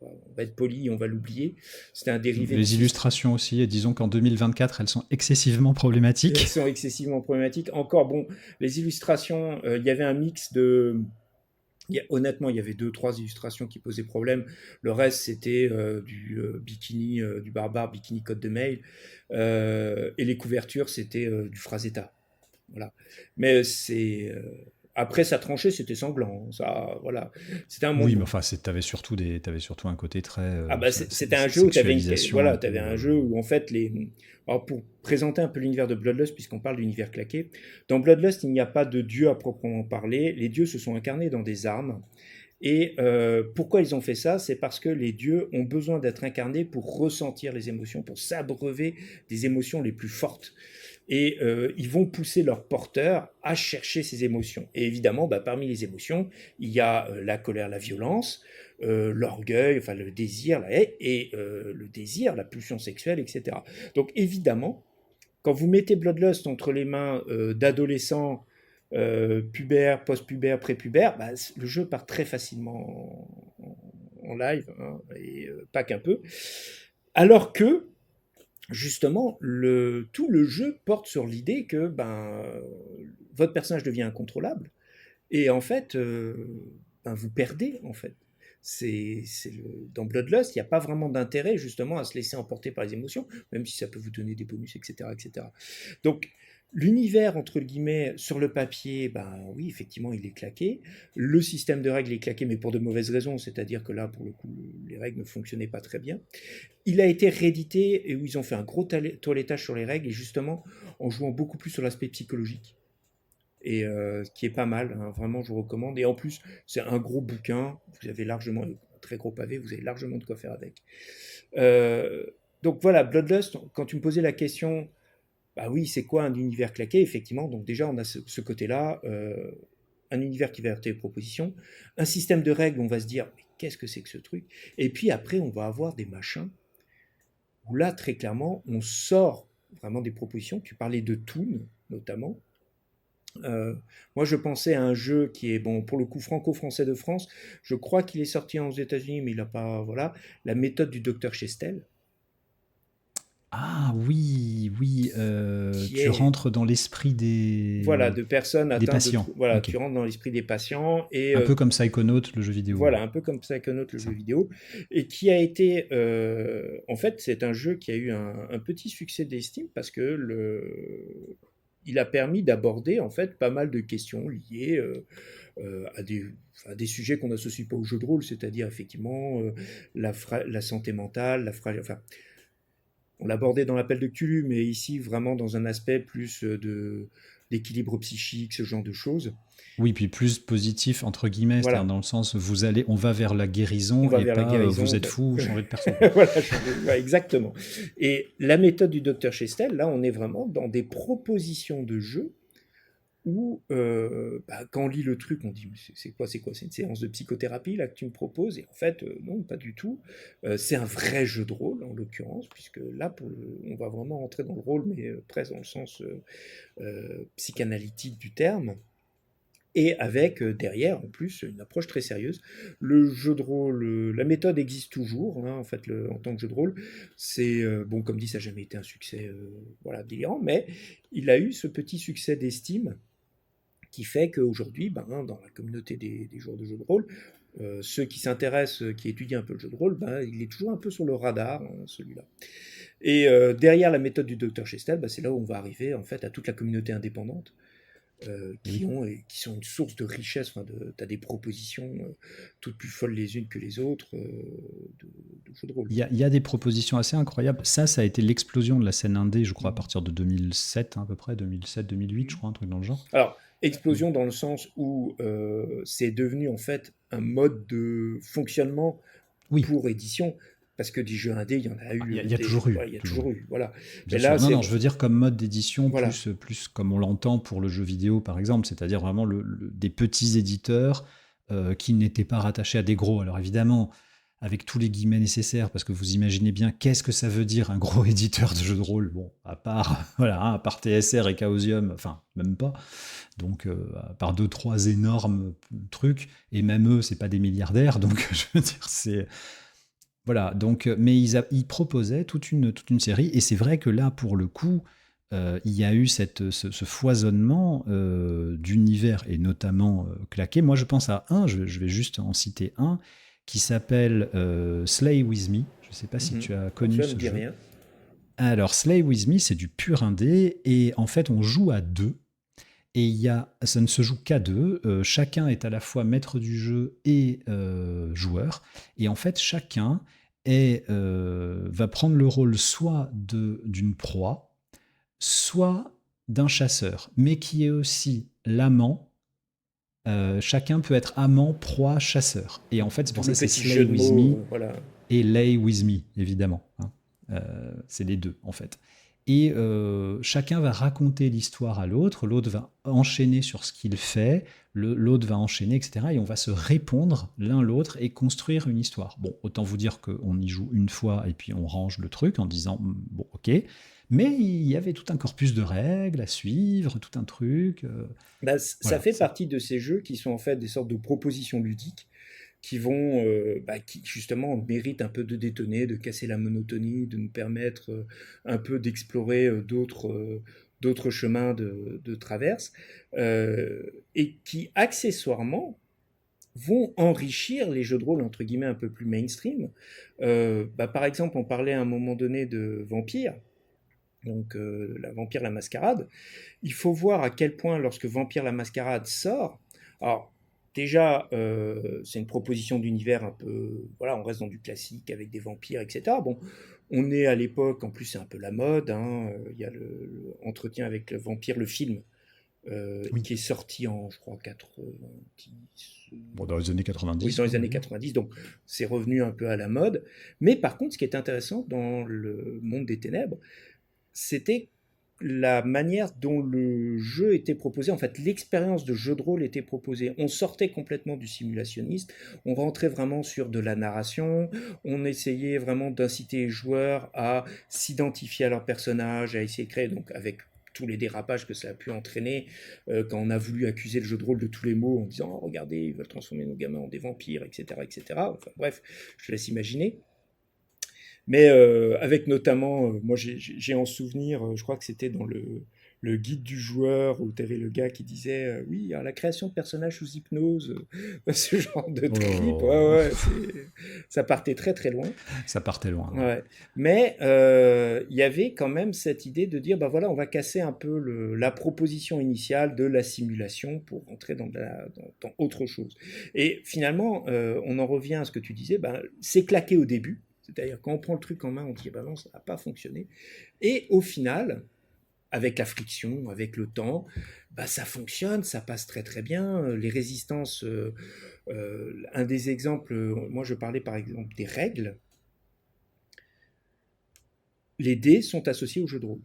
on va être poli, on va l'oublier. C'était un dérivé de Les illustrations aussi, et disons qu'en 2024, elles sont excessivement Elles problématiques. sont excessivement problématiques. Encore, bon, les illustrations, il y avait un mix de... honnêtement, il y avait 2-3 illustrations qui posaient problème. Le reste, c'était du bikini, du barbare, bikini code de mail. Et les couvertures, c'était du Frazetta. Voilà. Mais après, ça tranchait, c'était sanglant. Ça, voilà. C'était un Oui, mais monde. enfin, t'avais surtout un côté très Ah bah c'était un jeu où tu avais sexualisation un voilà, peu. t'avais un jeu où en fait alors pour présenter un peu l'univers de Bloodlust puisqu'on parle d'univers claqué, dans Bloodlust il n'y a pas de dieu à proprement parler, les dieux se sont incarnés dans des armes et pourquoi ils ont fait ça? C'est parce que les dieux ont besoin d'être incarnés pour ressentir les émotions, pour s'abreuver des émotions les plus fortes. Et ils vont pousser leurs porteurs à chercher ces émotions. Et évidemment, parmi les émotions, il y a la colère, la violence, l'orgueil, enfin le désir, la haine, et le désir, la pulsion sexuelle, etc. Donc évidemment, quand vous mettez Bloodlust entre les mains d'adolescents, pubères, post-pubères, prépubères, le jeu part très facilement en live, hein, et pas qu'un peu. Alors que justement, tout le jeu porte sur l'idée que votre personnage devient incontrôlable et en fait, vous perdez en fait. Dans Bloodlust, il n'y a pas vraiment d'intérêt justement à se laisser emporter par les émotions, même si ça peut vous donner des bonus, etc., etc. Donc l'univers entre guillemets sur le papier, oui, effectivement, il est claqué. Le système de règles est claqué, mais pour de mauvaises raisons, c'est-à-dire que là, pour le coup, les règles ne fonctionnaient pas très bien. Il a été réédité et où ils ont fait un gros toilettage sur les règles et justement en jouant beaucoup plus sur l'aspect psychologique. Et ce qui est pas mal, hein, vraiment je vous recommande. Et en plus, c'est un gros bouquin, vous avez largement, un très gros pavé, vous avez largement de quoi faire avec. Donc voilà, Bloodlust, quand tu me posais la question, oui, c'est quoi un univers claqué? Effectivement, donc déjà on a ce côté-là, un univers qui va heurter les propositions, un système de règles, on va se dire, mais qu'est-ce que c'est que ce truc? Et puis après, on va avoir des machins où là, très clairement, on sort vraiment des propositions. Tu parlais de Toon, notamment. Moi, je pensais à un jeu qui est, bon, pour le coup, franco-français de France. Je crois qu'il est sorti aux États-Unis, mais il n'a pas. Voilà. La méthode du docteur Chestel. Ah oui, oui, Qui tu est. rentres dans l'esprit Voilà, de personnes des atteintes de. patients. Voilà, Ok. tu rentres dans l'esprit des patients et Un peu comme Psychonaut, le jeu vidéo. voilà, un peu comme Psychonaut, le jeu Ça. vidéo, et qui a été, en fait, c'est un jeu qui a eu un petit succès d'estime parce que il a permis d'aborder en fait pas mal de questions liées à des sujets qu'on n'associe pas au jeu de rôle, c'est-à-dire effectivement la santé mentale, enfin, on l'abordait dans l'appel de Cthulhu, mais ici vraiment dans un aspect plus d'équilibre psychique, ce genre de choses. Oui, puis plus positif, entre guillemets, c'est-à-dire Voilà, dans le sens, on va vers la on guérison va et vers la pas guérison. vous êtes fou, changez de perso, quoi. Voilà, exactement. Et la méthode du docteur Chestel, là, on est vraiment dans des propositions de jeu où, quand on lit le truc, on dit c'est quoi? C'est quoi? C'est une séance de psychothérapie là que tu me proposes? Et en fait, non, pas du tout. C'est un vrai jeu de rôle en l'occurrence, puisque là, on va vraiment rentrer dans le rôle, mais presque dans le sens psychanalytique du terme. Et avec derrière, en plus, une approche très sérieuse. Le jeu de rôle, la méthode existe toujours, hein, en fait, en tant que jeu de rôle. C'est, bon, comme dit, ça n'a jamais été un succès voilà, délirant, mais il a eu ce petit succès d'estime qui fait qu'aujourd'hui, dans la communauté des joueurs de jeux de rôle, ceux qui s'intéressent, qui étudient un peu le jeu de rôle, il est toujours un peu sur le radar, hein, celui-là. Et derrière la méthode du docteur Chestel, c'est là où on va arriver en fait à toute la communauté indépendante Oui. qui sont une source de richesse. Enfin, tu as des propositions toutes plus folles les unes que les autres de jeux de rôle. Il y a des propositions assez incroyables. Ça a été l'explosion de la scène indé, je crois, à partir de 2007, hein, à peu près, 2007-2008, je crois, un truc dans le genre. Alors, explosion dans le sens où c'est devenu en fait un mode de fonctionnement Oui, pour édition. Parce que des jeux indés, il y en a eu. il y a toujours eu. Ouais, il y a toujours eu. Voilà. Bien Mais là, sûr. Non, je veux dire comme mode d'édition, voilà. plus comme on l'entend pour le jeu vidéo, par exemple, c'est-à-dire vraiment des petits éditeurs qui n'étaient pas rattachés à des gros. Alors évidemment, avec tous les guillemets nécessaires, parce que vous imaginez bien qu'est-ce que ça veut dire un gros éditeur de jeux de rôle, bon, à part, voilà, à part TSR et Chaosium, enfin, même pas, donc à part deux, trois énormes trucs, et même eux, c'est pas des milliardaires, donc je veux dire, c'est... Voilà, donc, mais ils proposaient toute une série, et c'est vrai que là, pour le coup, il y a eu ce foisonnement d'univers, et notamment claqué. Moi, je pense à je vais juste en citer un, qui s'appelle Slay With Me. Je ne sais pas si Mhm. tu as Alors, connu ça me ce dit jeu. rien. Alors, Slay With Me, c'est du pur indé, et en fait, on joue à deux. Et ça ne se joue qu'à deux. Chacun est à la fois maître du jeu et joueur. Et en fait, chacun va prendre le rôle soit d'une proie, soit d'un chasseur, mais qui est aussi l'amant. Chacun peut être amant, proie, chasseur. Et en fait, c'est D'où pour ça le que c'est petit Slay jeu de with mots, me voilà. et Lay with me, évidemment, hein. C'est les deux, en fait. Et chacun va raconter l'histoire à l'autre va enchaîner sur ce qu'il fait, l'autre va enchaîner, etc. Et on va se répondre l'un l'autre et construire une histoire. Bon, autant vous dire qu'on y joue une fois et puis on range le truc en disant, bon, ok. Mais il y avait tout un corpus de règles à suivre, tout un truc. Bah, ça Voilà. fait partie de ces jeux qui sont en fait des sortes de propositions ludiques qui vont, qui justement méritent un peu de détonner, de casser la monotonie, de nous permettre un peu d'explorer d'autres chemins de traverse, et qui accessoirement vont enrichir les jeux de rôle entre guillemets un peu plus mainstream. Par exemple, on parlait à un moment donné de Vampire, donc la Vampire la Mascarade. Il faut voir à quel point lorsque Vampire la Mascarade sort, alors déjà c'est une proposition d'univers un peu, voilà, on reste dans du classique avec des vampires, etc. Bon, on est à l'époque, en plus c'est un peu la mode, hein, il y a le Entretien avec le vampire, le film, Oui. qui est sorti en, je crois, 90, Bon, dans les années oui, 90, dans oui, les on va années dire. 90, donc c'est revenu un peu à la mode. Mais par contre, ce qui est intéressant dans le monde des ténèbres, c'était la manière dont le jeu était proposé, en fait l'expérience de jeu de rôle était proposée. On sortait complètement du simulationniste, on rentrait vraiment sur de la narration, on essayait vraiment d'inciter les joueurs à s'identifier à leur personnage, à essayer de créer, donc avec tous les dérapages que ça a pu entraîner, quand on a voulu accuser le jeu de rôle de tous les maux en disant oh, regardez, ils veulent transformer nos gamins en des vampires, etc. etc. Enfin bref, je te laisse imaginer. Mais avec notamment, moi j'ai en souvenir, je crois que c'était dans le guide du joueur où tu avais le gars qui disait oui, alors la création de personnages sous hypnose, ce genre de trip, ouais, Oh, ouais, ça partait très très loin. ça partait loin, ouais. Ouais. Mais il y avait quand même cette idée de dire bah voilà, on va casser un peu la proposition initiale de la simulation pour rentrer dans autre chose. Et finalement, on en revient à ce que tu disais, ben, c'est claqué au début. C'est-à-dire quand on prend le truc en main, on dit bah non, ça n'a pas fonctionné. Et au final, avec la friction, avec le temps, bah ça fonctionne, ça passe très très bien. Les résistances, un des exemples, moi je parlais par exemple des règles. Les dés sont associés au jeu de rôle.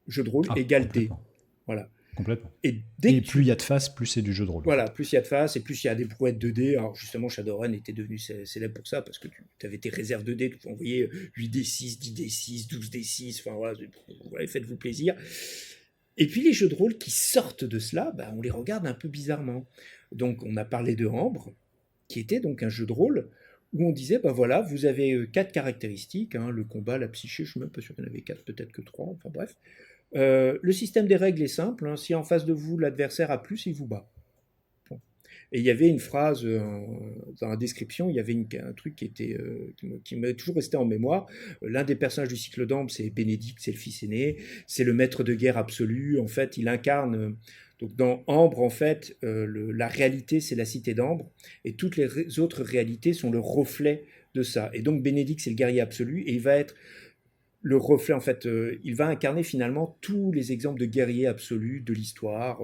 Jeu de rôle Ah, égale dés. complètement. Voilà. Complètement. Et dès Et que plus il y tu... a de faces, plus c'est du jeu de rôle, en Voilà, fait. plus il y a de face et plus il y a des brouettes de dés. Alors justement, Shadowrun était devenu célèbre pour ça, parce que tu avais tes réserves de dés, tu pouvais envoyer 8d6, 10d6, 12d6, enfin voilà, faites-vous plaisir. Et puis les jeux de rôle qui sortent de cela, bah, on les regarde un peu bizarrement. Donc on a parlé de Ambre, qui était donc un jeu de rôle où on disait, bah voilà, vous avez 4 caractéristiques, hein, le combat, la psyché, je ne suis même pas sûr qu'il y en avait 4, peut-être que 3, enfin bref. Le système des règles est simple, hein, si en face de vous l'adversaire a plus, il vous bat. Bon. Et il y avait une phrase dans la description, il y avait un truc qui m'est toujours resté en mémoire. L'un des personnages du cycle d'Ambre, c'est Bénédicte, c'est le fils aîné, c'est le maître de guerre absolu. En fait, il incarne. Donc dans Ambre, en fait, la réalité, c'est la cité d'Ambre, et toutes les autres réalités sont le reflet de ça. Et donc Bénédicte, c'est le guerrier absolu, et il va être le reflet, en fait, il va incarner finalement tous les exemples de guerriers absolus de l'histoire,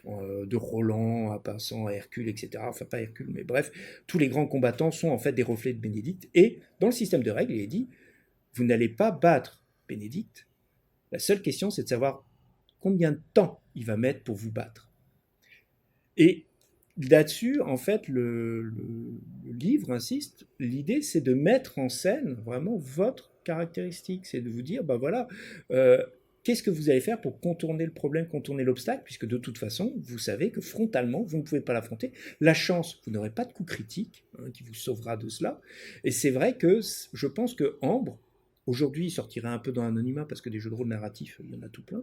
de Roland à passant à Hercule, etc. Enfin, pas Hercule, mais bref, tous les grands combattants sont en fait des reflets de Bénédicte. Et dans le système de règles, il est dit, vous n'allez pas battre Bénédicte. La seule question, c'est de savoir combien de temps il va mettre pour vous battre. Et là-dessus, en fait, le livre insiste. L'idée, c'est de mettre en scène vraiment votre caractéristique. C'est de vous dire, bah voilà, euh, qu'est-ce que vous allez faire pour contourner le problème, contourner l'obstacle, puisque de toute façon, vous savez que frontalement, vous ne pouvez pas l'affronter. La chance, vous n'aurez pas de coup critique qui vous sauvera de cela. Et c'est vrai que je pense que Ambre, aujourd'hui, il sortirait un peu dans l'anonymat parce que des jeux de rôle narratifs, il y en a tout plein.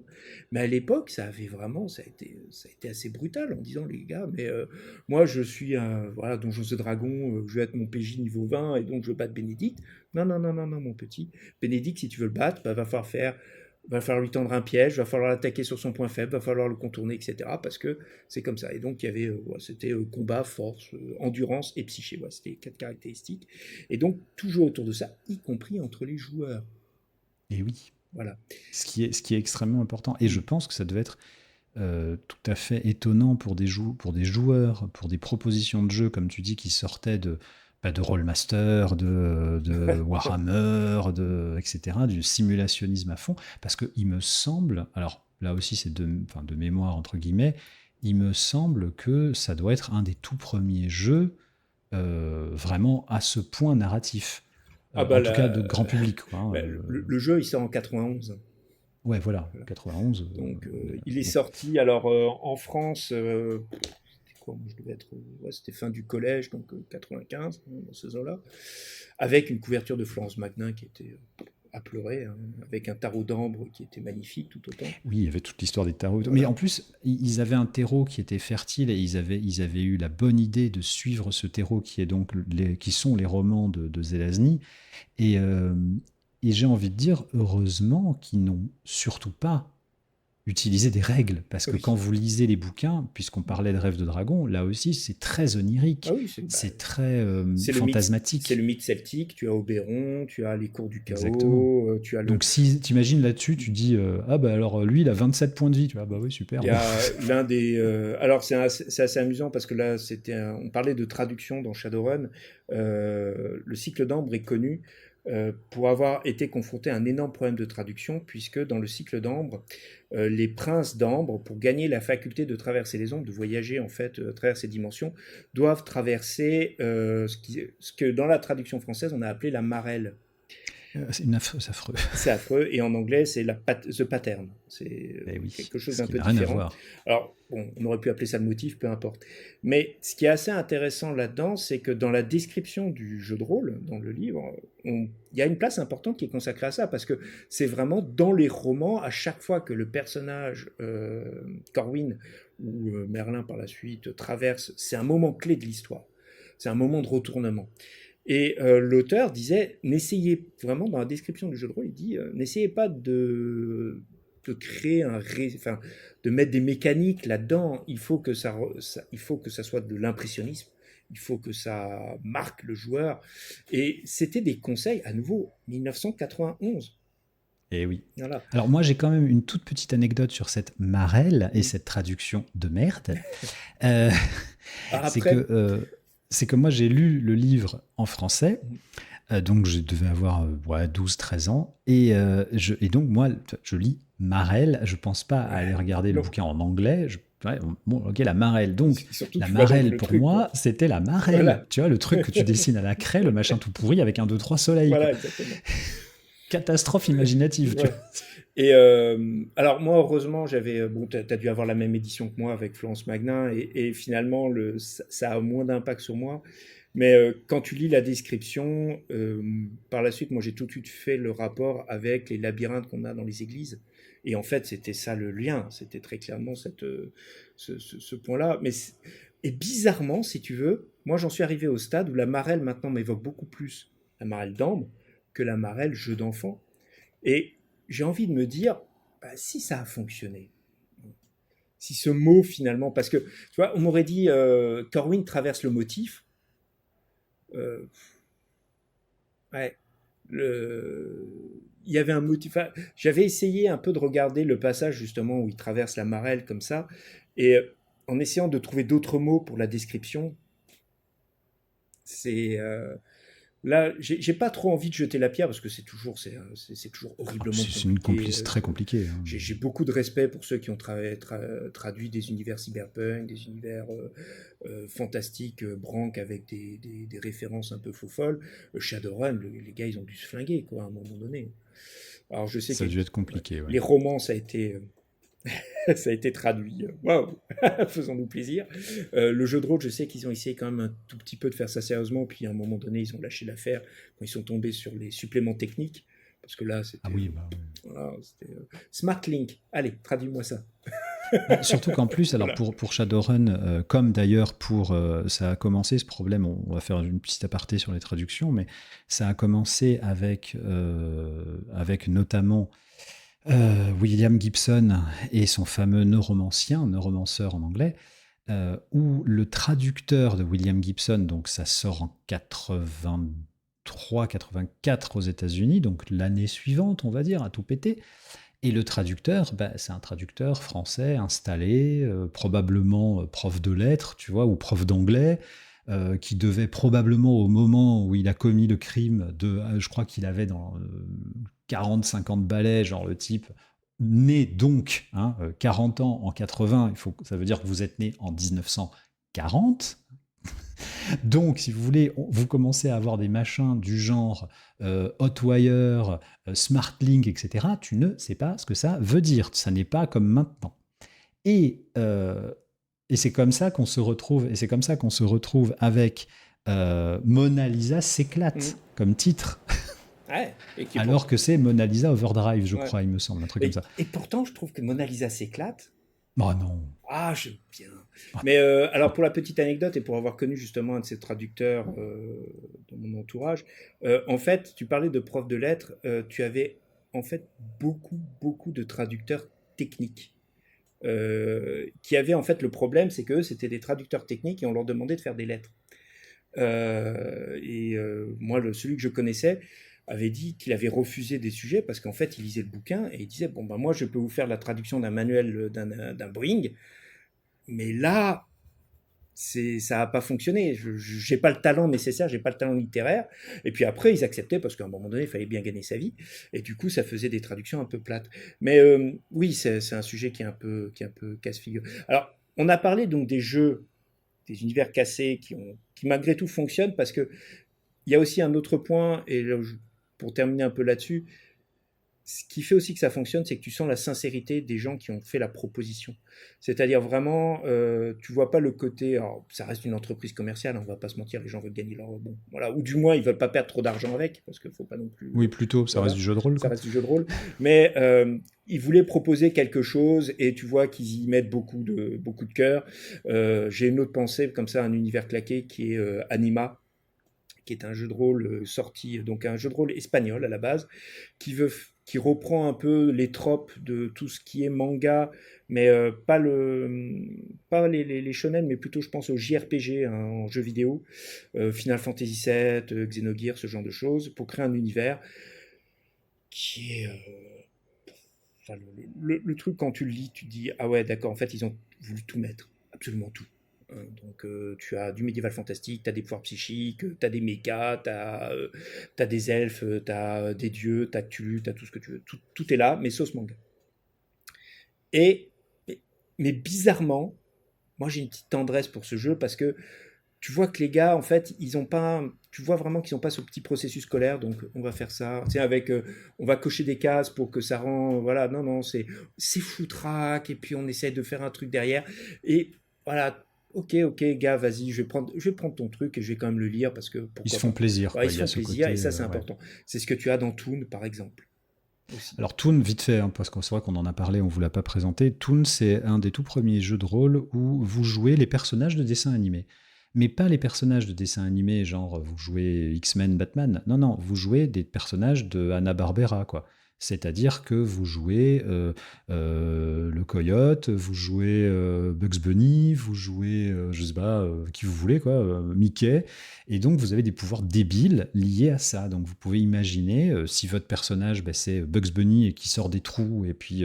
Mais à l'époque, ça a été assez brutal en disant, les gars, mais moi, je suis un, voilà, Donjons et Dragons, je vais être mon PJ niveau 20 et donc je veux battre Bénédicte. Non, non, non, non, non, mon petit. Bénédicte, si tu veux le battre, bah, va falloir lui tendre un piège, va falloir l'attaquer sur son point faible, va falloir le contourner, etc. Parce que c'est comme ça. Et donc, il y avait, c'était combat, force, endurance et psyché. Voilà, c'était les 4 caractéristiques. Et donc, toujours autour de ça, y compris entre les joueurs. Et oui, Voilà. ce qui est extrêmement important. Et je pense que ça devait être tout à fait étonnant pour pour des joueurs, pour des propositions de jeu, comme tu dis, qui sortaient de Rollmaster, de Warhammer, etc., du simulationnisme à fond, parce qu'il me semble, alors là aussi c'est enfin, de mémoire entre guillemets, il me semble que ça doit être un des tout premiers jeux vraiment à ce point narratif. Ah bah En tout cas de grand public, quoi, hein, le jeu, il sort en 91. Ouais, voilà, Voilà. 91. Donc, il est sorti, alors en France, c'était quoi, moi, je devais être, ouais, c'était fin du collège, donc 95, hein, dans ces eaux-là, avec une couverture de Florence Magnin qui était à pleurer, hein, avec un tarot d'ambre qui était magnifique tout autant. Oui, il y avait toute l'histoire des tarots. Mais Voilà. en plus, ils avaient un terreau qui était fertile et ils avaient eu la bonne idée de suivre ce terreau qui est donc qui sont les romans de Zelazny. Et, euh, et j'ai envie de dire, heureusement qu'ils n'ont surtout pas utilisé des règles. Parce que quand Oui. vous lisez les bouquins, puisqu'on parlait de Rêve de Dragon, là aussi, c'est très Ah onirique. oui, C'est très c'est le fantasmatique. mythe celtique, tu as Oberon, tu as les cours du Exactement. chaos, tu as le, Donc si t'imagines là-dessus, tu dis ah bah alors lui il a 27 points de vie, tu vois, ah bah oui super. il y Bon. a l'un des. Alors, c'est assez amusant parce que là, on parlait de traduction dans Shadowrun. Le cycle d'Ambre est connu pour avoir été confronté à un énorme problème de traduction, puisque dans le cycle d'Ambre, les princes d'Ambre, pour gagner la faculté de traverser les ombres, de voyager en fait à travers ces dimensions, doivent traverser ce que dans la traduction française on a appelé la marelle. C'est affreux. C'est affreux, et en anglais, c'est the pattern. C'est Eh oui, quelque chose ce d'un qui peu n'a rien à différent. voir. Alors, bon, on aurait pu appeler ça le motif, peu importe. Mais ce qui est assez intéressant là-dedans, c'est que dans la description du jeu de rôle, dans le livre, il y a une place importante qui est consacrée à ça, parce que c'est vraiment dans les romans, à chaque fois que le personnage Corwin ou Merlin par la suite traverse, c'est un moment clé de l'histoire. C'est un moment de retournement. Et l'auteur disait, n'essayez vraiment, dans la description du jeu de rôle, il dit, n'essayez pas de créer enfin, de mettre des mécaniques là-dedans. Il faut que il faut que ça soit de l'impressionnisme. Il faut que ça marque le joueur. Et c'était des conseils, à nouveau, 1991. Eh oui. Voilà. Alors moi j'ai quand même une toute petite anecdote sur cette marelle et cette traduction de merde. Euh, Alors c'est après, que moi j'ai lu le livre en français, donc je devais avoir ouais, 12-13 ans, et donc moi je lis Marelle, je pense pas à aller regarder le non, bouquin en anglais, ouais, bon ok la marelle, donc surtout la tu vas dans marelle le pour truc, quoi. moi c'était la marelle, Voilà, tu vois le truc que tu dessines à la craie, le machin tout pourri avec un 2-3 soleil, quoi. voilà, exactement. Catastrophe imaginative, tu vois. Ouais. Et alors moi, heureusement, j'avais bon, t'as dû avoir la même édition que moi avec Florence Magnin, et finalement, ça a moins d'impact sur moi. Mais quand tu lis la description, par la suite, moi, j'ai tout de suite fait le rapport avec les labyrinthes qu'on a dans les églises. Et en fait, c'était ça le lien. C'était très clairement ce point-là. Et bizarrement, si tu veux, moi, j'en suis arrivé au stade où la marelle maintenant m'évoque beaucoup plus la marelle d'ambre que la marelle jeu d'enfant. Et j'ai envie de me dire, bah, si ça a fonctionné, si ce mot finalement, parce que tu vois, on m'aurait dit Corwin traverse le motif, euh, ouais, il y avait un motif. Enfin, j'avais essayé un peu de regarder le passage justement où il traverse la marelle comme ça, et en essayant de trouver d'autres mots pour la description, c'est Là, j'ai pas trop envie de jeter la pierre parce que c'est toujours horriblement C'est une compliqué. c'est très compliqué, hein. J'ai beaucoup de respect pour ceux qui ont traduit des univers cyberpunk, des univers fantastiques, branques avec des références un peu faux-folles. Shadowrun, les gars, ils ont dû se flinguer, quoi, à un moment donné. Alors, je sais Ça que a dû être compliqué, ouais. les romans, ça a été, ça a été traduit. Waouh, faisons-nous plaisir. Le jeu de rôle, je sais qu'ils ont essayé quand même un tout petit peu de faire ça sérieusement, puis à un moment donné, ils ont lâché l'affaire quand ils sont tombés sur les suppléments techniques. Parce que là, Ah c'était. oui, bah oui. Voilà, c'était Smart Link. Allez, traduis-moi ça. Bah, surtout qu'en plus, alors Voilà. pour Shadowrun, comme d'ailleurs ça a commencé ce problème, on va faire une petite aparté sur les traductions, mais ça a commencé avec notamment William Gibson et son fameux neuromanceur en anglais, où le traducteur de William Gibson, donc ça sort en 83-84 aux États-Unis, donc l'année suivante, on va dire, à tout péter. Et le traducteur, bah, c'est un traducteur français installé, probablement prof de lettres, tu vois, ou prof d'anglais, qui devait probablement, au moment où il a commis le crime, je crois qu'il avait dans 40-50 balais, genre le type, né donc, 40 ans en 80, ça veut dire que vous êtes né en 1940. Donc, si vous voulez, vous commencez à avoir des machins du genre Hotwire, SmartLink, etc. Tu ne sais pas ce que ça veut dire. Ça n'est pas comme maintenant. Et, euh, et c'est comme ça qu'on se retrouve. Et c'est comme ça qu'on se retrouve avec Mona Lisa Mm. s'éclate comme titre, Ouais. Et qui alors que c'est Mona Lisa Overdrive, je ouais. crois, il me semble, un truc comme ça. Et pourtant, je trouve que Mona Lisa s'éclate. Oh non. Ah, j'aime bien. Ah, Mais alors, pour la petite anecdote et pour avoir connu justement un de ces traducteurs dans mon entourage, en fait, tu parlais de prof de lettres, tu avais en fait beaucoup de traducteurs techniques. Qui avaient en fait le problème, c'est que c'était des traducteurs techniques et on leur demandait de faire des lettres. Moi, celui que je connaissais avait dit qu'il avait refusé des sujets parce qu'en fait, il lisait le bouquin et il disait, bon, ben moi, je peux vous faire la traduction d'un manuel d'un Boeing, mais là, ça n'a pas fonctionné. Je n'ai pas le talent nécessaire, j'ai pas le talent littéraire. Et puis après, ils acceptaient parce qu'à un moment donné, il fallait bien gagner sa vie. Et du coup, ça faisait des traductions un peu plates. Mais oui, c'est un sujet qui est un peu casse-figure. Alors, on a parlé donc des jeux, des univers cassés qui malgré tout fonctionnent parce que il y a aussi un autre point, et là, pour terminer un peu là-dessus, ce qui fait aussi que ça fonctionne, c'est que tu sens la sincérité des gens qui ont fait la proposition. C'est-à-dire vraiment, tu vois pas le côté, alors ça reste une entreprise commerciale, on va pas se mentir, les gens veulent gagner leur bon, voilà, ou du moins ils veulent pas perdre trop d'argent avec, parce qu'il faut pas non plus, oui, plutôt, ça reste voilà, du jeu de rôle, ça quoi. reste du jeu de rôle, mais ils voulaient proposer quelque chose et tu vois qu'ils y mettent beaucoup de cœur. J'ai une autre pensée comme ça, un univers claqué qui est Anima, qui est un jeu de rôle sorti, donc un jeu de rôle espagnol à la base, qui reprend un peu les tropes de tout ce qui est manga, mais pas les shonen, mais plutôt je pense aux JRPG, hein, en jeux vidéo, Final Fantasy VII, Xenogears, ce genre de choses, pour créer un univers qui est... enfin, le truc, quand tu le lis, tu te dis, ah ouais, d'accord, en fait, ils ont voulu tout mettre, absolument tout. Donc tu as du médiéval fantastique, tu as des pouvoirs psychiques, tu as des mechas, tu as des elfes, tu as des dieux, tu as Cthulhu, tu as tout ce que tu veux. Tout est là, mais sauce manga. Et, mais bizarrement, moi j'ai une petite tendresse pour ce jeu parce que tu vois que les gars, en fait, ils ont pas. Tu vois vraiment qu'ils n'ont pas ce petit processus scolaire, donc on va faire ça. Tu sais, on va cocher des cases pour que ça rend. Voilà, non, non, c'est foutraque, et puis on essaie de faire un truc derrière. Et voilà, ok, gars, vas-y, je vais prendre ton truc et je vais quand même le lire parce que Ils se pourquoi font pas. plaisir, Ouais, quoi. ils Il se y a font ce plaisir et côté, ça, c'est ouais. important. C'est ce que tu as dans Toon, par exemple, aussi. Alors Toon, vite fait, hein, parce que c'est vrai qu'on en a parlé, on ne vous l'a pas présenté. Toon, c'est un des tout premiers jeux de rôle où vous jouez les personnages de dessins animés. Mais pas les personnages de dessins animés, genre vous jouez X-Men, Batman. Non, non, vous jouez des personnages de Hanna-Barbera, quoi. C'est-à-dire que vous jouez le Coyote, vous jouez Bugs Bunny, vous jouez, je sais pas, qui vous voulez, quoi, Mickey. Et donc, vous avez des pouvoirs débiles liés à ça. Donc, vous pouvez imaginer, si votre personnage, bah, c'est Bugs Bunny et qui sort des trous, et puis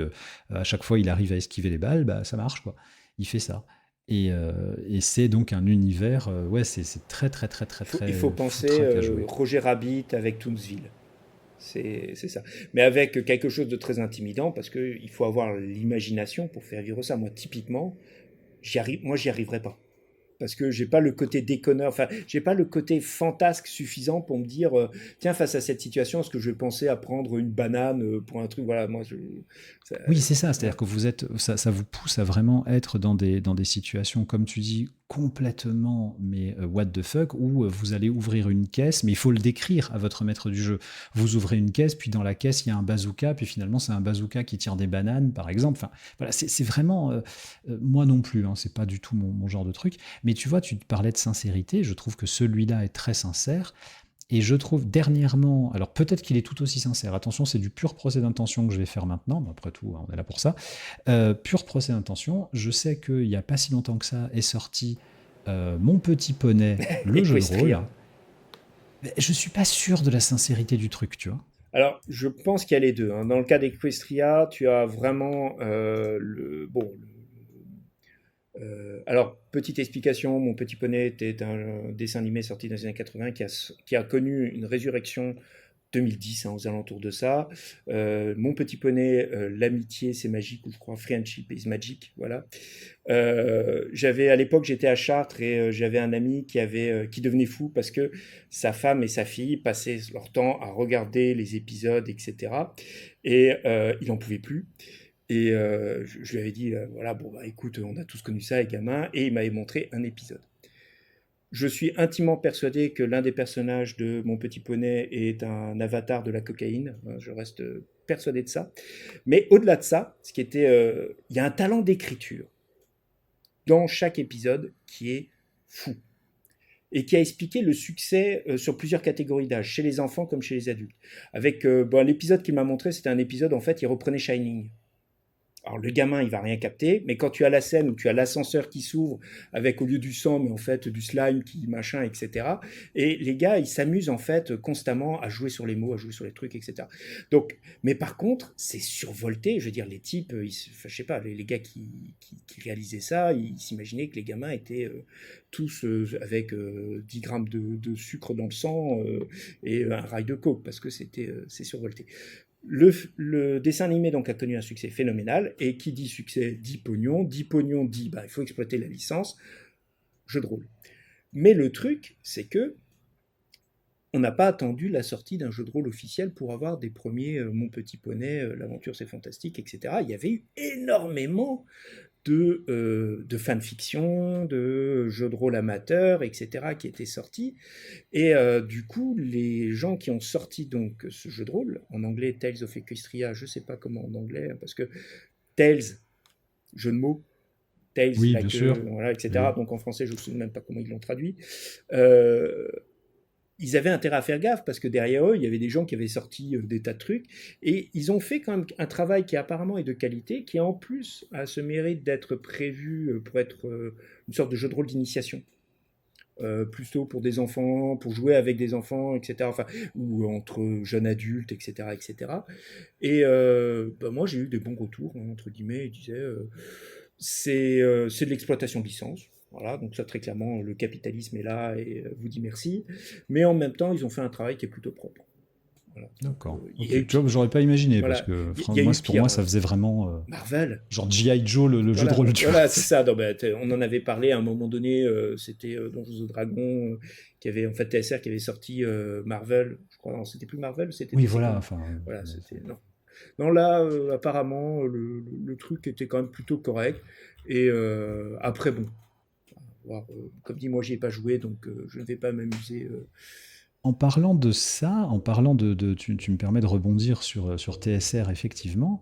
à chaque fois, il arrive à esquiver les balles, bah, ça marche, quoi. Il fait ça. Et c'est donc un univers, ouais, c'est très, très, très, très, Il faut très penser foutraque à jouer. Roger Rabbit avec Toonsville. C'est ça. Mais avec quelque chose de très intimidant, parce qu'il faut avoir l'imagination pour faire vivre ça. Moi, typiquement, j'y arriverai pas. Parce que j'ai pas le côté déconneur, enfin, j'ai pas le côté fantasque suffisant pour me dire, tiens, face à cette situation, est-ce que je vais penser à prendre une banane pour un truc, voilà, moi, Oui, c'est ça, ouais. c'est-à-dire que ça vous pousse à vraiment être dans des situations, comme tu dis, complètement, mais what the fuck, où vous allez ouvrir une caisse, mais il faut le décrire à votre maître du jeu. Vous ouvrez une caisse, puis dans la caisse, il y a un bazooka, puis finalement, c'est un bazooka qui tire des bananes, par exemple. Enfin, voilà, c'est vraiment, moi non plus, hein, c'est pas du tout mon genre de truc. Mais tu vois, tu parlais de sincérité, je trouve que celui-là est très sincère. Et je trouve dernièrement, alors peut-être qu'il est tout aussi sincère, attention, c'est du pur procès d'intention que je vais faire maintenant, mais après tout, on est là pour ça. Pur procès d'intention, je sais qu'il n'y a pas si longtemps que ça est sorti Mon Petit Poney, le jeu de rôle. Equestria. Mais je suis pas sûr de la sincérité du truc, tu vois. Alors, je pense qu'il y a les deux, hein. Dans le cas d'Equestria, tu as vraiment alors, petite explication, Mon Petit Poney était un dessin animé sorti dans les années 80 qui a connu une résurrection 2010, hein, aux alentours de ça. Mon Petit Poney, l'amitié c'est magique, ou je crois Friendship is Magic, voilà. À l'époque, j'étais à Chartres et j'avais un ami qui devenait fou parce que sa femme et sa fille passaient leur temps à regarder les épisodes, etc. Et il n'en pouvait plus. Et je lui avais dit, voilà, bon, bah écoute, on a tous connu ça, les gamins, et il m'avait montré un épisode. Je suis intimement persuadé que l'un des personnages de Mon Petit Poney est un avatar de la cocaïne. Je reste persuadé de ça. Mais au-delà de ça, il y a un talent d'écriture dans chaque épisode qui est fou et qui a expliqué le succès sur plusieurs catégories d'âge, chez les enfants comme chez les adultes. Avec l'épisode qu'il m'a montré, c'était un épisode, en fait, il reprenait Shining. Alors le gamin, il va rien capter, mais quand tu as la scène où tu as l'ascenseur qui s'ouvre avec au lieu du sang, mais en fait du slime qui machin, etc. Et les gars, ils s'amusent en fait constamment à jouer sur les mots, à jouer sur les trucs, etc. Donc, mais par contre, c'est survolté. Je veux dire, les types, je sais pas, les gars qui réalisaient ça, ils s'imaginaient que les gamins étaient tous avec 10 grammes de sucre dans le sang et un rail de coke parce que c'est survolté. Le dessin animé donc a connu un succès phénoménal, et qui dit succès dit pognon dit il faut exploiter la licence, jeu de rôle. Mais le truc, c'est que on n'a pas attendu la sortie d'un jeu de rôle officiel pour avoir des premiers Mon Petit Poney, l'aventure c'est fantastique, etc. Il y avait eu énormément de fanfiction, de jeux de rôle amateurs, etc., qui étaient sortis. Et du coup, les gens qui ont sorti donc ce jeu de rôle, en anglais Tales of Equestria, je ne sais pas comment en anglais, parce que Tales, jeu de mots, Tales, Oui, bien sûr. voilà, etc. Oui. Donc en français, je ne sais même pas comment ils l'ont traduit. Euh, Ils avaient intérêt à faire gaffe parce que derrière eux, il y avait des gens qui avaient sorti des tas de trucs, et ils ont fait quand même un travail qui apparemment est de qualité, qui en plus a ce mérite d'être prévu pour être une sorte de jeu de rôle d'initiation. Plutôt pour des enfants, pour jouer avec des enfants, etc. Enfin, ou entre jeunes adultes, etc., etc. Et moi, j'ai eu des bons retours, hein, entre guillemets. Ils disaient, c'est de l'exploitation de licence. Voilà, donc ça, très clairement, le capitalisme est là et vous dit merci. Mais en même temps, ils ont fait un travail qui est plutôt propre. Voilà. Donc, D'accord. il y a Ok. eu Tu vois, pire. j'aurais pas imaginé parce Voilà. que Il y a eu pour moi, pire. ça faisait vraiment Marvel. genre G.I. Joe, le jeu de Voilà, rôle, tu vois. voilà, c'est ça. Non, on en avait parlé à un moment donné. C'était Donjons et Dragons qui avait en fait TSR qui avait sorti Marvel. Je crois, non, c'était plus Marvel, c'était Oui, DC voilà. Comics. Enfin, Voilà, c'était non. Non, là, apparemment, le truc était quand même plutôt correct. Et après, bon, voir, comme dit, moi, j'y ai pas joué, donc je ne vais pas m'amuser. en parlant de ça, en parlant tu me permets de rebondir sur TSR, effectivement,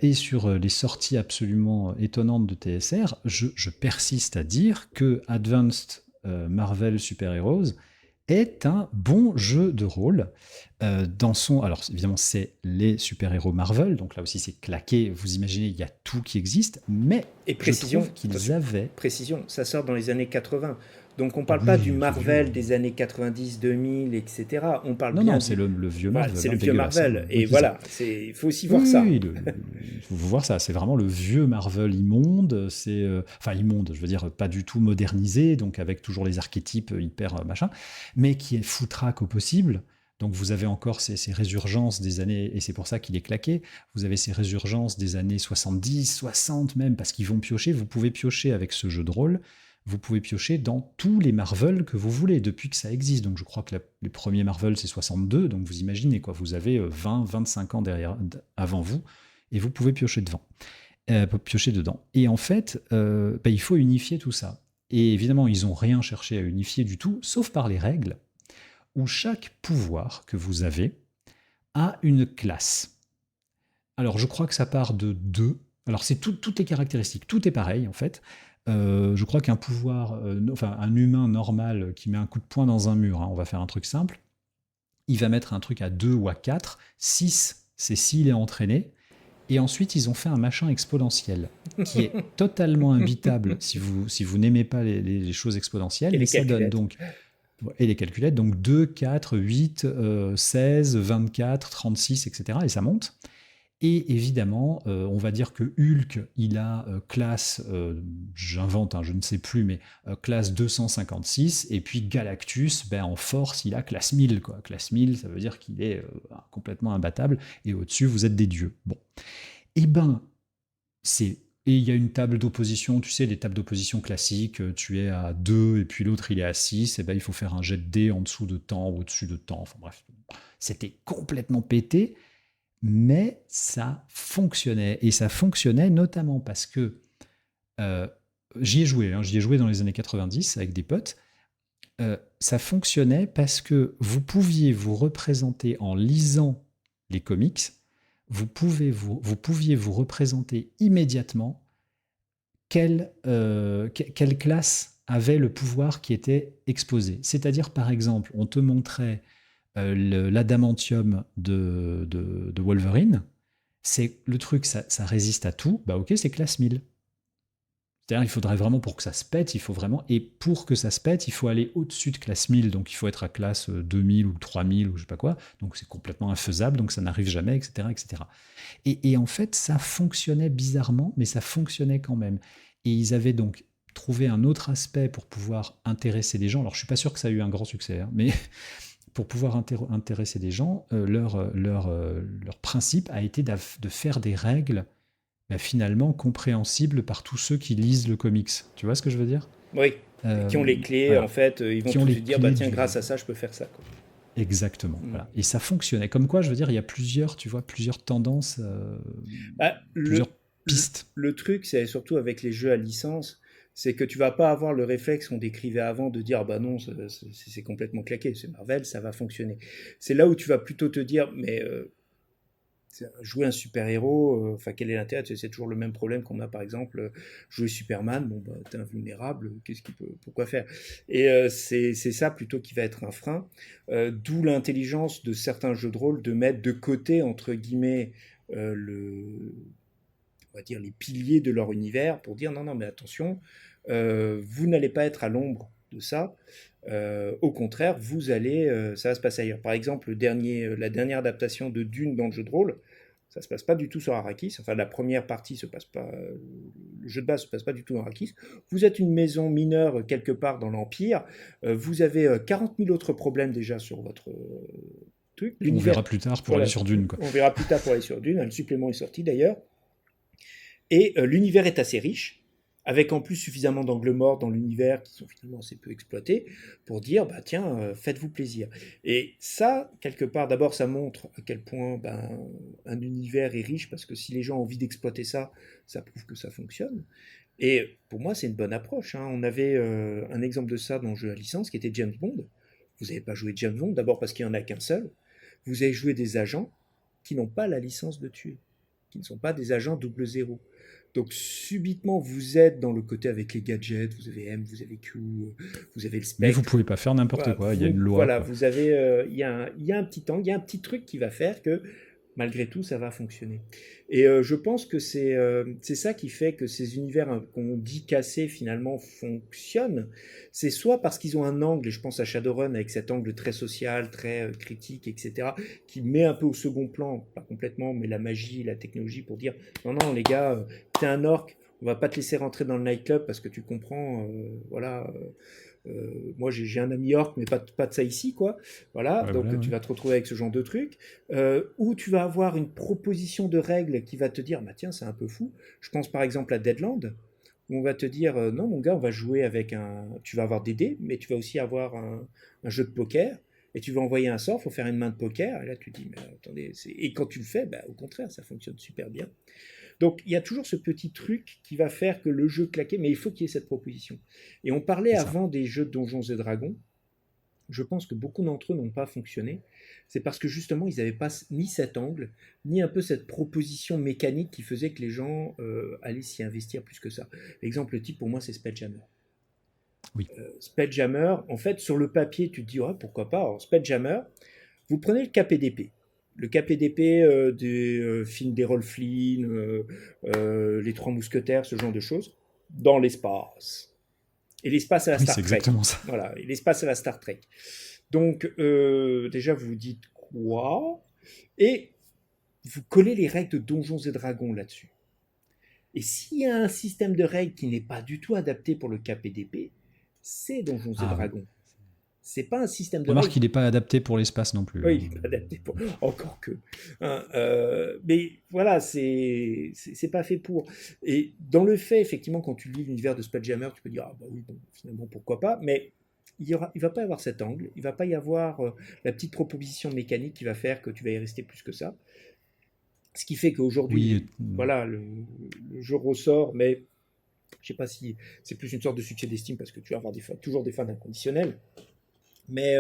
et sur les sorties absolument étonnantes de TSR, je persiste à dire que Advanced Marvel Super Heroes est un bon jeu de rôle dans son... Alors évidemment, c'est les super-héros Marvel, donc là aussi c'est claqué, vous imaginez, il y a tout qui existe, mais Et je trouve précision, qu'ils avaient... précision, ça sort dans les années 80. Donc on parle pas du Oui, c'est vieux. Marvel des années 90, 2000, etc. On parle Non, bien non, c'est du... le vieux Voilà, Marvel, c'est hein, le vieux dégueulasse, hein. Marvel. Oui, Et c'est ça. voilà, il faut aussi Oui, voir oui, ça. oui, il faut voir ça. C'est vraiment le vieux Marvel immonde. Enfin, immonde, je veux dire, pas du tout modernisé, donc avec toujours les archétypes hyper machin, mais qui est foutraque au possible. Donc vous avez encore ces résurgences des années, et c'est pour ça qu'il est claqué, vous avez ces résurgences des années 70, 60 même, parce qu'ils vont piocher, vous pouvez piocher avec ce jeu de rôle, vous pouvez piocher dans tous les Marvel que vous voulez, depuis que ça existe. Donc je crois que les premiers Marvel, c'est 62, donc vous imaginez, quoi, vous avez 20, 25 ans avant vous, et vous pouvez piocher dedans. Et en fait, il faut unifier tout ça. Et évidemment, ils n'ont rien cherché à unifier du tout, sauf par les règles, où chaque pouvoir que vous avez a une classe. Alors, je crois que ça part de 2. Alors, c'est toutes les caractéristiques. Tout est pareil, en fait. Je crois qu'un pouvoir, enfin, un humain normal qui met un coup de poing dans un mur, hein, on va faire un truc simple, il va mettre un truc à 2 ou à 4. 6, c'est s'il est entraîné. Et ensuite, ils ont fait un machin exponentiel qui est totalement imbitable si vous n'aimez pas les choses exponentielles, Et mais les ça donne calculettes. donc, et les calculettes, donc 2, 4, 8, 16, 24, 36, etc. Et ça monte. Et évidemment, on va dire que Hulk, il a classe, j'invente, hein, je ne sais plus, mais classe 256, et puis Galactus, ben, en force, il a classe 1000, quoi. Classe 1000, ça veut dire qu'il est complètement imbattable, et au-dessus, vous êtes des dieux. Bon. Eh ben, c'est... Et il y a une table d'opposition, tu sais, les tables d'opposition classiques, tu es à 2 et puis l'autre il est à 6, et ben il faut faire un jet de dés en dessous de temps ou au-dessus de temps, enfin bref. C'était complètement pété, mais ça fonctionnait. Et ça fonctionnait notamment parce que euh, j'y ai joué dans les années 90 avec des potes. Ça fonctionnait parce que vous pouviez vous représenter en lisant les comics, vous pouviez vous représenter immédiatement quelle classe avait le pouvoir qui était exposé. C'est-à-dire, par exemple, on te montrait l'adamantium de Wolverine, c'est le truc, ça résiste à tout, bah ok, c'est classe 1000. C'est-à-dire, il faudrait vraiment, pour que ça se pète, il faut vraiment, et pour que ça se pète, il faut aller au-dessus de classe 1000, donc il faut être à classe 2000 ou 3000 ou je sais pas quoi, donc c'est complètement infaisable, donc ça n'arrive jamais, etc., etc. Et en fait, ça fonctionnait bizarrement, mais ça fonctionnait quand même. Et ils avaient donc trouvé un autre aspect pour pouvoir intéresser les gens. Alors, je suis pas sûr que ça a eu un grand succès, hein, mais pour pouvoir intéresser des gens, leur principe a été de faire des règles finalement compréhensibles par tous ceux qui lisent le comics. Tu vois ce que je veux dire? Oui, Euh, qui ont les clés, en voilà. fait, ils vont Qui ont tous les se dire, bah clés tiens, du... grâce à ça, je peux faire ça, quoi. Exactement. Mm. Voilà. Et ça fonctionnait. Comme quoi, je veux dire, il y a plusieurs, tu vois, plusieurs tendances, Bah, plusieurs le, pistes. le truc, c'est surtout avec les jeux à licence, c'est que tu vas pas avoir le réflexe qu'on décrivait avant de dire, ah bah non, c'est complètement claqué, c'est Marvel, ça va fonctionner. C'est là où tu vas plutôt te dire, mais jouer un super-héros, enfin quel est l'intérêt? C'est toujours le même problème qu'on a par exemple jouer Superman, bon bah t'es invulnérable, pourquoi faire? Et c'est ça plutôt qui va être un frein, d'où l'intelligence de certains jeux de rôle de mettre de côté entre guillemets le on va dire les piliers de leur univers pour dire non non mais attention, vous n'allez pas être à l'ombre de ça. Au contraire, ça va se passer ailleurs. Par exemple, la dernière adaptation de Dune dans le jeu de rôle, ça se passe pas du tout sur Arrakis. Enfin, la première partie se passe pas, le jeu de base se passe pas du tout dans Arrakis. Vous êtes une maison mineure quelque part dans l'Empire. Vous avez 40 000 autres problèmes déjà sur votre truc. On L'univers, verra plus tard pour aller voilà, sur Dune, quoi. on verra plus tard pour aller sur Dune. Le supplément est sorti d'ailleurs. Et l'univers est assez riche, avec en plus suffisamment d'angles morts dans l'univers qui sont finalement assez peu exploités, pour dire, bah tiens, faites-vous plaisir. Et ça, quelque part, d'abord, ça montre à quel point un univers est riche, parce que si les gens ont envie d'exploiter ça, ça prouve que ça fonctionne. Et pour moi, c'est une bonne approche, hein. On avait un exemple de ça dans le jeu à licence, qui était James Bond. Vous n'avez pas joué James Bond, d'abord parce qu'il n'y en a qu'un seul. Vous avez joué des agents qui n'ont pas la licence de tuer, qui ne sont pas des agents 00. Donc subitement, vous êtes dans le côté avec les gadgets, vous avez M, vous avez Q, vous avez le Mais vous spectre. pouvez pas faire n'importe Voilà, quoi. Il y a une loi, quoi. vous avez, il y a un petit temps, il y a un petit truc qui va faire que malgré tout, ça va fonctionner. Et je pense que c'est ça qui fait que ces univers qu'on dit cassés finalement fonctionnent. C'est soit parce qu'ils ont un angle, et je pense à Shadowrun avec cet angle très social, très critique, etc., qui met un peu au second plan, pas complètement, mais la magie, la technologie pour dire non, non, les gars, t'es un orc, on va pas te laisser rentrer dans le nightclub parce que tu comprends, voilà. Moi, j'ai un ami orc, mais pas de ça ici, quoi. Voilà, Ouais, donc voilà, tu ouais. vas te retrouver avec ce genre de truc. Ou tu vas avoir une proposition de règles qui va te dire, bah tiens, c'est un peu fou. Je pense par exemple à Deadland, où on va te dire, non, mon gars, on va jouer avec un. Tu vas avoir des dés, mais tu vas aussi avoir un jeu de poker. Et tu vas envoyer un sort, il faut faire une main de poker. Et là, tu te dis, mais attendez, et quand tu le fais, bah, au contraire, ça fonctionne super bien. Donc il y a toujours ce petit truc qui va faire que le jeu claquait, mais il faut qu'il y ait cette proposition. Et on parlait C'est ça. avant des jeux de Donjons et Dragons. Je pense que beaucoup d'entre eux n'ont pas fonctionné. C'est parce que justement, ils n'avaient pas ni cet angle, ni un peu cette proposition mécanique qui faisait que les gens allaient s'y investir plus que ça. L'exemple type pour moi, c'est Spelljammer. Oui. Spelljammer, en fait, sur le papier, tu te dis, ouais, pourquoi pas. Alors, Spelljammer, vous prenez le KPDP. Le KPDP des films d'Errol Flynn, Les Trois Mousquetaires, ce genre de choses, dans l'espace. Et l'espace à la Oui, c'est Star Trek. exactement ça. Voilà, et l'espace à la Star Trek. Donc, déjà, vous vous dites quoi? Et vous collez les règles de Donjons et Dragons là-dessus. Et s'il y a un système de règles qui n'est pas du tout adapté pour le KPDP, c'est Donjons et Ah oui. Dragons. C'est pas un système de Remarque, règles. il n'est pas adapté pour l'espace non plus, Oui, hein. il n'est pas adapté pour. Encore que. Hein, mais voilà, c'est pas fait pour. Et dans le fait, effectivement, quand tu lis l'univers de Spelljammer, tu peux dire, ah bah oui, bon, finalement, pourquoi pas. Mais il va pas y avoir cet angle. Il va pas y avoir la petite proposition mécanique qui va faire que tu vas y rester plus que ça. Ce qui fait Oui, qu'aujourd'hui, voilà, le jeu ressort, mais je sais pas si c'est plus une sorte de succès d'estime parce que tu vas avoir toujours des fans inconditionnels. Mais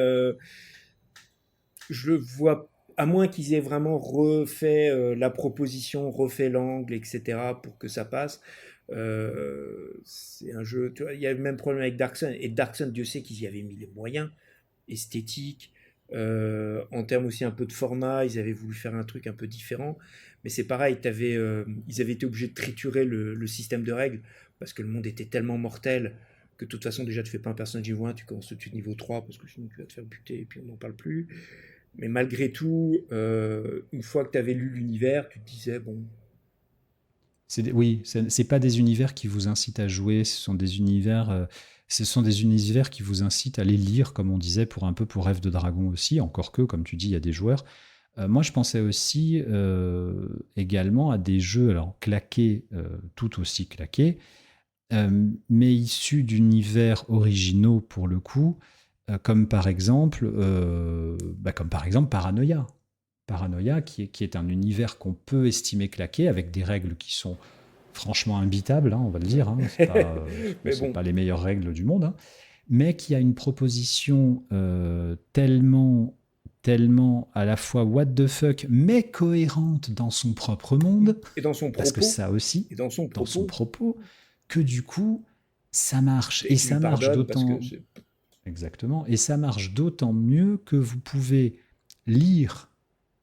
je le vois, à moins qu'ils aient vraiment refait la proposition, refait l'angle, etc., pour que ça passe. C'est un jeu. Tu vois, il y a le même problème avec Dark Sun. Et Dark Sun, Dieu sait qu'ils y avaient mis les moyens esthétiques. En termes aussi un peu de format, ils avaient voulu faire un truc un peu différent. Mais c'est pareil, ils avaient été obligés de triturer le système de règles parce que le monde était tellement mortel que de toute façon, déjà, tu fais pas un personnage niveau 1, tu commences tout de suite niveau 3 parce que sinon tu vas te faire buter et puis on n'en parle plus. Mais malgré tout, une fois que tu avais lu l'univers, tu te disais, bon, oui, c'est pas des univers qui vous incitent à jouer, ce sont des univers qui vous incitent à les lire, comme on disait, pour Rêve de Dragon aussi, encore que, comme tu dis, il y a des joueurs. Moi, je pensais aussi également à des jeux, alors claqués, tout aussi claqués, mais issus d'univers originaux pour le coup, comme par exemple Paranoia. Paranoia, qui est un univers qu'on peut estimer claqué, avec des règles qui sont franchement imbitables, hein, on va le dire. Hein, mais c'est bon, pas les meilleures règles du monde, hein, mais qui a une proposition tellement à la fois what the fuck, mais cohérente dans son propre monde, et dans son parce que propos, ça aussi, et dans son dans son propos, propos, que du coup, ça marche. et Et tu lui ça marche pardonnes parce que d'autant. c'est. Exactement. Et ça marche d'autant mieux que vous pouvez lire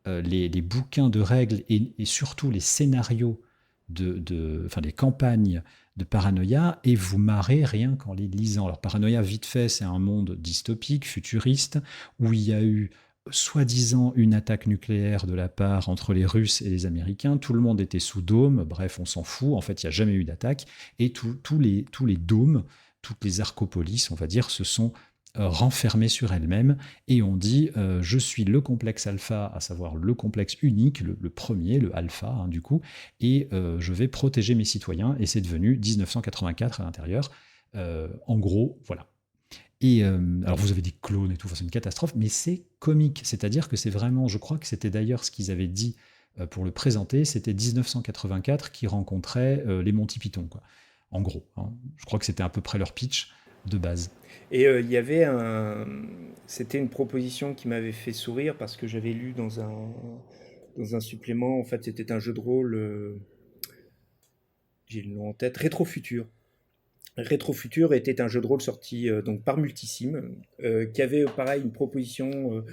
les bouquins de règles et surtout les scénarios enfin les campagnes de Paranoia et vous marrez rien qu'en les lisant. Alors Paranoia, vite fait, c'est un monde dystopique, futuriste, où il y a eu soi-disant une attaque nucléaire de la part entre les Russes et les Américains. Tout le monde était sous dôme, bref, on s'en fout. En fait, il n'y a jamais eu d'attaque. Et tous les dômes, toutes les arcopolises, on va dire, se sont renfermées sur elles-mêmes et on dit je suis le complexe alpha, à savoir le complexe unique, le premier, le alpha hein, du coup, et je vais protéger mes citoyens et c'est devenu 1984 à l'intérieur. En gros, voilà. Et alors vous avez des clones et tout, enfin, c'est une catastrophe, mais c'est comique, c'est-à-dire que c'est vraiment, je crois que c'était d'ailleurs ce qu'ils avaient dit pour le présenter, c'était 1984 qui rencontrait les Monty Python, quoi. En gros, hein. Je crois que c'était à peu près leur pitch de base. Et il y avait un. C'était une proposition qui m'avait fait sourire parce que j'avais lu dans un supplément, en fait, c'était un jeu de rôle, j'ai le nom en tête, Rétrofutur. Rétrofutur était un jeu de rôle sorti donc par Multisim, qui avait pareil une proposition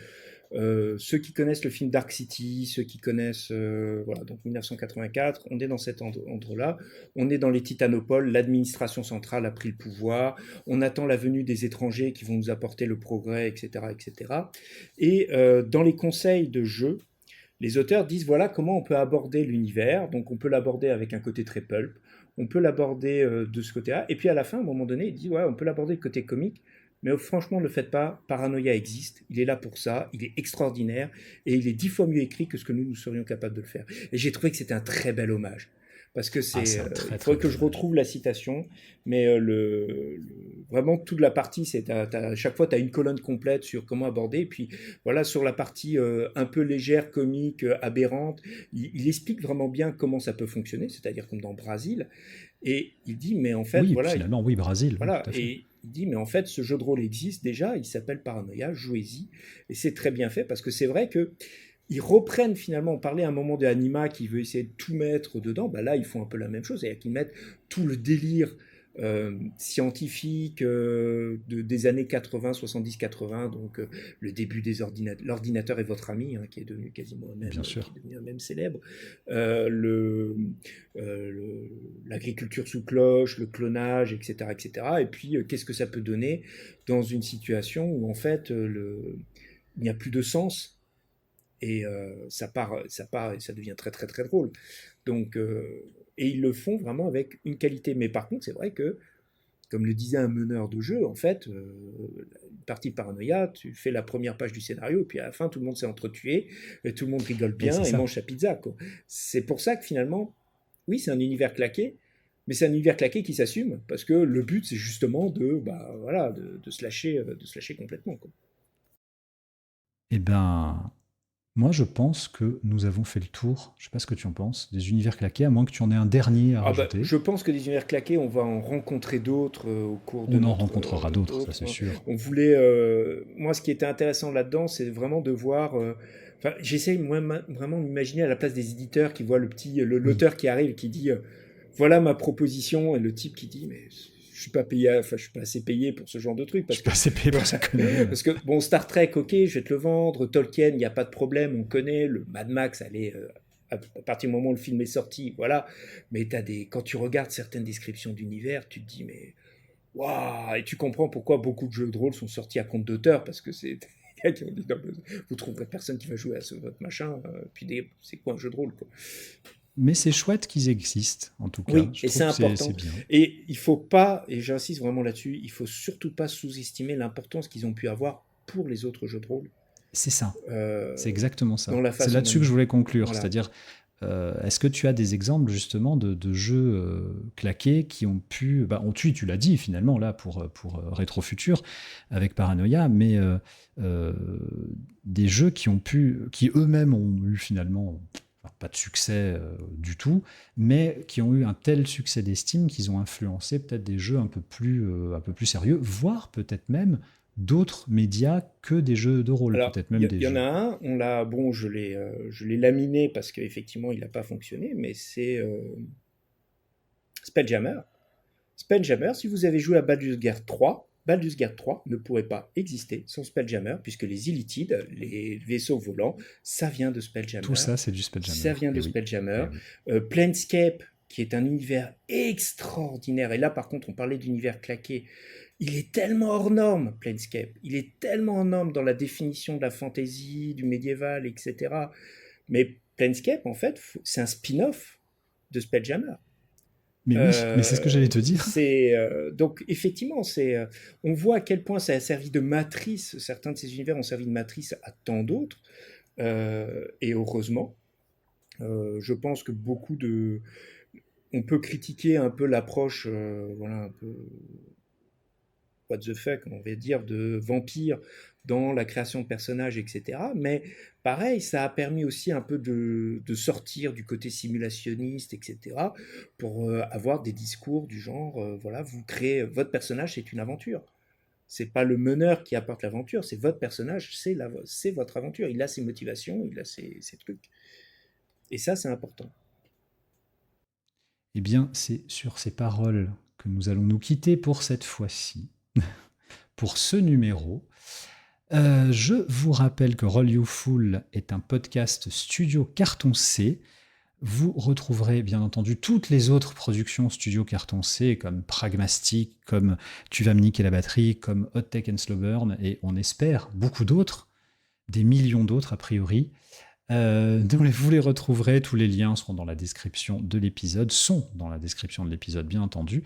Ceux qui connaissent le film Dark City, ceux qui connaissent, voilà, donc 1984, on est dans cet endroit-là. On est dans les Titanopoles, l'administration centrale a pris le pouvoir, on attend la venue des étrangers qui vont nous apporter le progrès, etc., etc. Et dans les conseils de jeu, les auteurs disent voilà comment on peut aborder l'univers. Donc on peut l'aborder avec un côté très pulp, on peut l'aborder de ce côté-là. Et puis à la fin, à un moment donné, il dit ouais, on peut l'aborder du côté comique. Mais franchement, ne le faites pas. Paranoia existe. Il est là pour ça. Il est extraordinaire. Et il est 10 fois mieux écrit que ce que nous serions capables de le faire. Et j'ai trouvé que c'était un très bel hommage. Parce que Ah, c'est. c'est un très Il très faudrait que bel je hommage. retrouve la citation. Mais vraiment, toute la partie, c'est. À chaque fois, tu as une colonne complète sur comment aborder. Et puis, voilà, sur la partie un peu légère, comique, aberrante, il explique vraiment bien comment ça peut fonctionner. C'est-à-dire comme dans Brasil. Et il dit, mais en fait, Oui, voilà, finalement, oui, Brésil, oui, voilà, tout à fait. et il dit, mais en fait, ce jeu de rôle existe déjà, il s'appelle Paranoia, jouez-y. Et c'est très bien fait parce que c'est vrai que ils reprennent finalement, on parlait à un moment de Anima qui veut essayer de tout mettre dedans, bah là ils font un peu la même chose, c'est-à-dire qu'ils mettent tout le délire scientifique des années 80, 70, 80, donc le début des ordinateurs, l'ordinateur est votre ami, hein, qui est devenu quasiment un même, Bien qui sûr. est devenu un même célèbre, euh, le, l'agriculture sous cloche, le clonage, etc., etc. Et puis qu'est-ce que ça peut donner dans une situation où en fait il n'y a plus de sens et ça part et ça devient très très très drôle. Donc, et ils le font vraiment avec une qualité. Mais par contre, c'est vrai que, comme le disait un meneur de jeu, en fait, une partie de paranoïa, tu fais la première page du scénario, et puis à la fin, tout le monde s'est entretué, et tout le monde rigole Et bien c'est et ça. mange sa pizza, quoi. C'est pour ça que finalement, oui, c'est un univers claqué, mais c'est un univers claqué qui s'assume, parce que le but, c'est justement bah, voilà, de se lâcher complètement, quoi. Eh ben, moi, je pense que nous avons fait le tour, je sais pas ce que tu en penses, des univers claqués, à moins que tu en aies un dernier à Ah bah, rajouter. je pense que des univers claqués, on va en rencontrer d'autres au cours de On en notre rencontrera d'autres, ça d'autres. c'est sûr. On voulait, moi, ce qui était intéressant là-dedans, c'est vraiment de voir. Enfin, j'essaye moi vraiment d'imaginer à la place des éditeurs qui voient Oui, l'auteur qui arrive et qui dit voilà ma proposition et le type qui dit mais je suis pas payé, enfin je suis pas assez payé pour ce genre de truc je parce suis que pas assez payé pour sa connerie. Ouais. parce que bon Star Trek ok je vais te le vendre, Tolkien il n'y a pas de problème on connaît le Mad Max allez à partir du moment où le film est sorti, voilà. Mais quand tu regardes certaines descriptions d'univers, tu te dis, mais waouh. Et tu comprends pourquoi beaucoup de jeux de rôle sont sortis à compte d'auteur, parce que c'est. Qui ont dit, non, vous trouverez personne qui va jouer à votre machin. C'est quoi un jeu de rôle, quoi. Mais c'est chouette qu'ils existent, en tout cas. Oui, Je et c'est trouve que c'est important. bien. Et il faut pas, et j'insiste vraiment là-dessus, il faut surtout pas sous-estimer l'importance qu'ils ont pu avoir pour les autres jeux de rôle C'est ça. C'est euh, exactement dans ça. la C'est façon dont là-dessus que je ils. voulais conclure. Voilà. C'est-à-dire, est-ce que tu as des exemples justement de jeux claqués qui ont pu, bah, tu l'as dit finalement là pour Rétrofutur avec Paranoia, mais euh, des jeux qui ont pu, qui eux-mêmes ont eu finalement enfin, pas de succès du tout, mais qui ont eu un tel succès d'estime qu'ils ont influencé peut-être des jeux un peu plus sérieux, voire peut-être même d'autres médias que des jeux de rôle, Alors, peut-être même des y en a jeux. un, bon, je l'ai laminé parce qu'effectivement, il n'a pas fonctionné, mais c'est Spelljammer. Spelljammer, si vous avez joué à Baldur's Gate 3 ne pourrait pas exister sans Spelljammer, puisque les Illitides, les vaisseaux volants, ça vient de Tout Spelljammer. ça, c'est du Ça Spelljammer. vient de Eh oui, Spelljammer. eh oui. Planescape, qui est un univers extraordinaire, et là par contre on parlait d'univers claqué, il est tellement hors norme, Planescape. Il est tellement hors norme dans la définition de la fantasy, du médiéval, etc. Mais Planescape, en fait, c'est un spin-off de Spelljammer. Mais oui, mais c'est ce que j'allais te dire. Donc effectivement, on voit à quel point ça a servi de matrice. Certains de ces univers ont servi de matrice à tant d'autres, et heureusement. Je pense que on peut critiquer un peu l'approche, voilà, un peu what the fuck, on va dire, de vampires dans la création de personnages, etc. Mais pareil, ça a permis aussi un peu de sortir du côté simulationniste, etc. Pour avoir des discours du genre, voilà, vous créez votre personnage, c'est une aventure. C'est pas le meneur qui apporte l'aventure, c'est votre personnage, c'est votre aventure. Il a ses motivations, il a ses trucs. Et ça, c'est important. Eh bien, c'est sur ces paroles que nous allons nous quitter pour cette fois-ci, pour ce numéro. Je vous rappelle que Roll You Full est un podcast studio Carton C. Vous retrouverez bien entendu toutes les autres productions studio Carton C, comme Pragmastic, comme Tu vas me niquer la batterie, comme Hot Tech and Slow Burn, et on espère beaucoup d'autres, des millions d'autres a priori. Donc vous les retrouverez, tous les liens seront dans la description de l'épisode, sont dans la description de l'épisode bien entendu.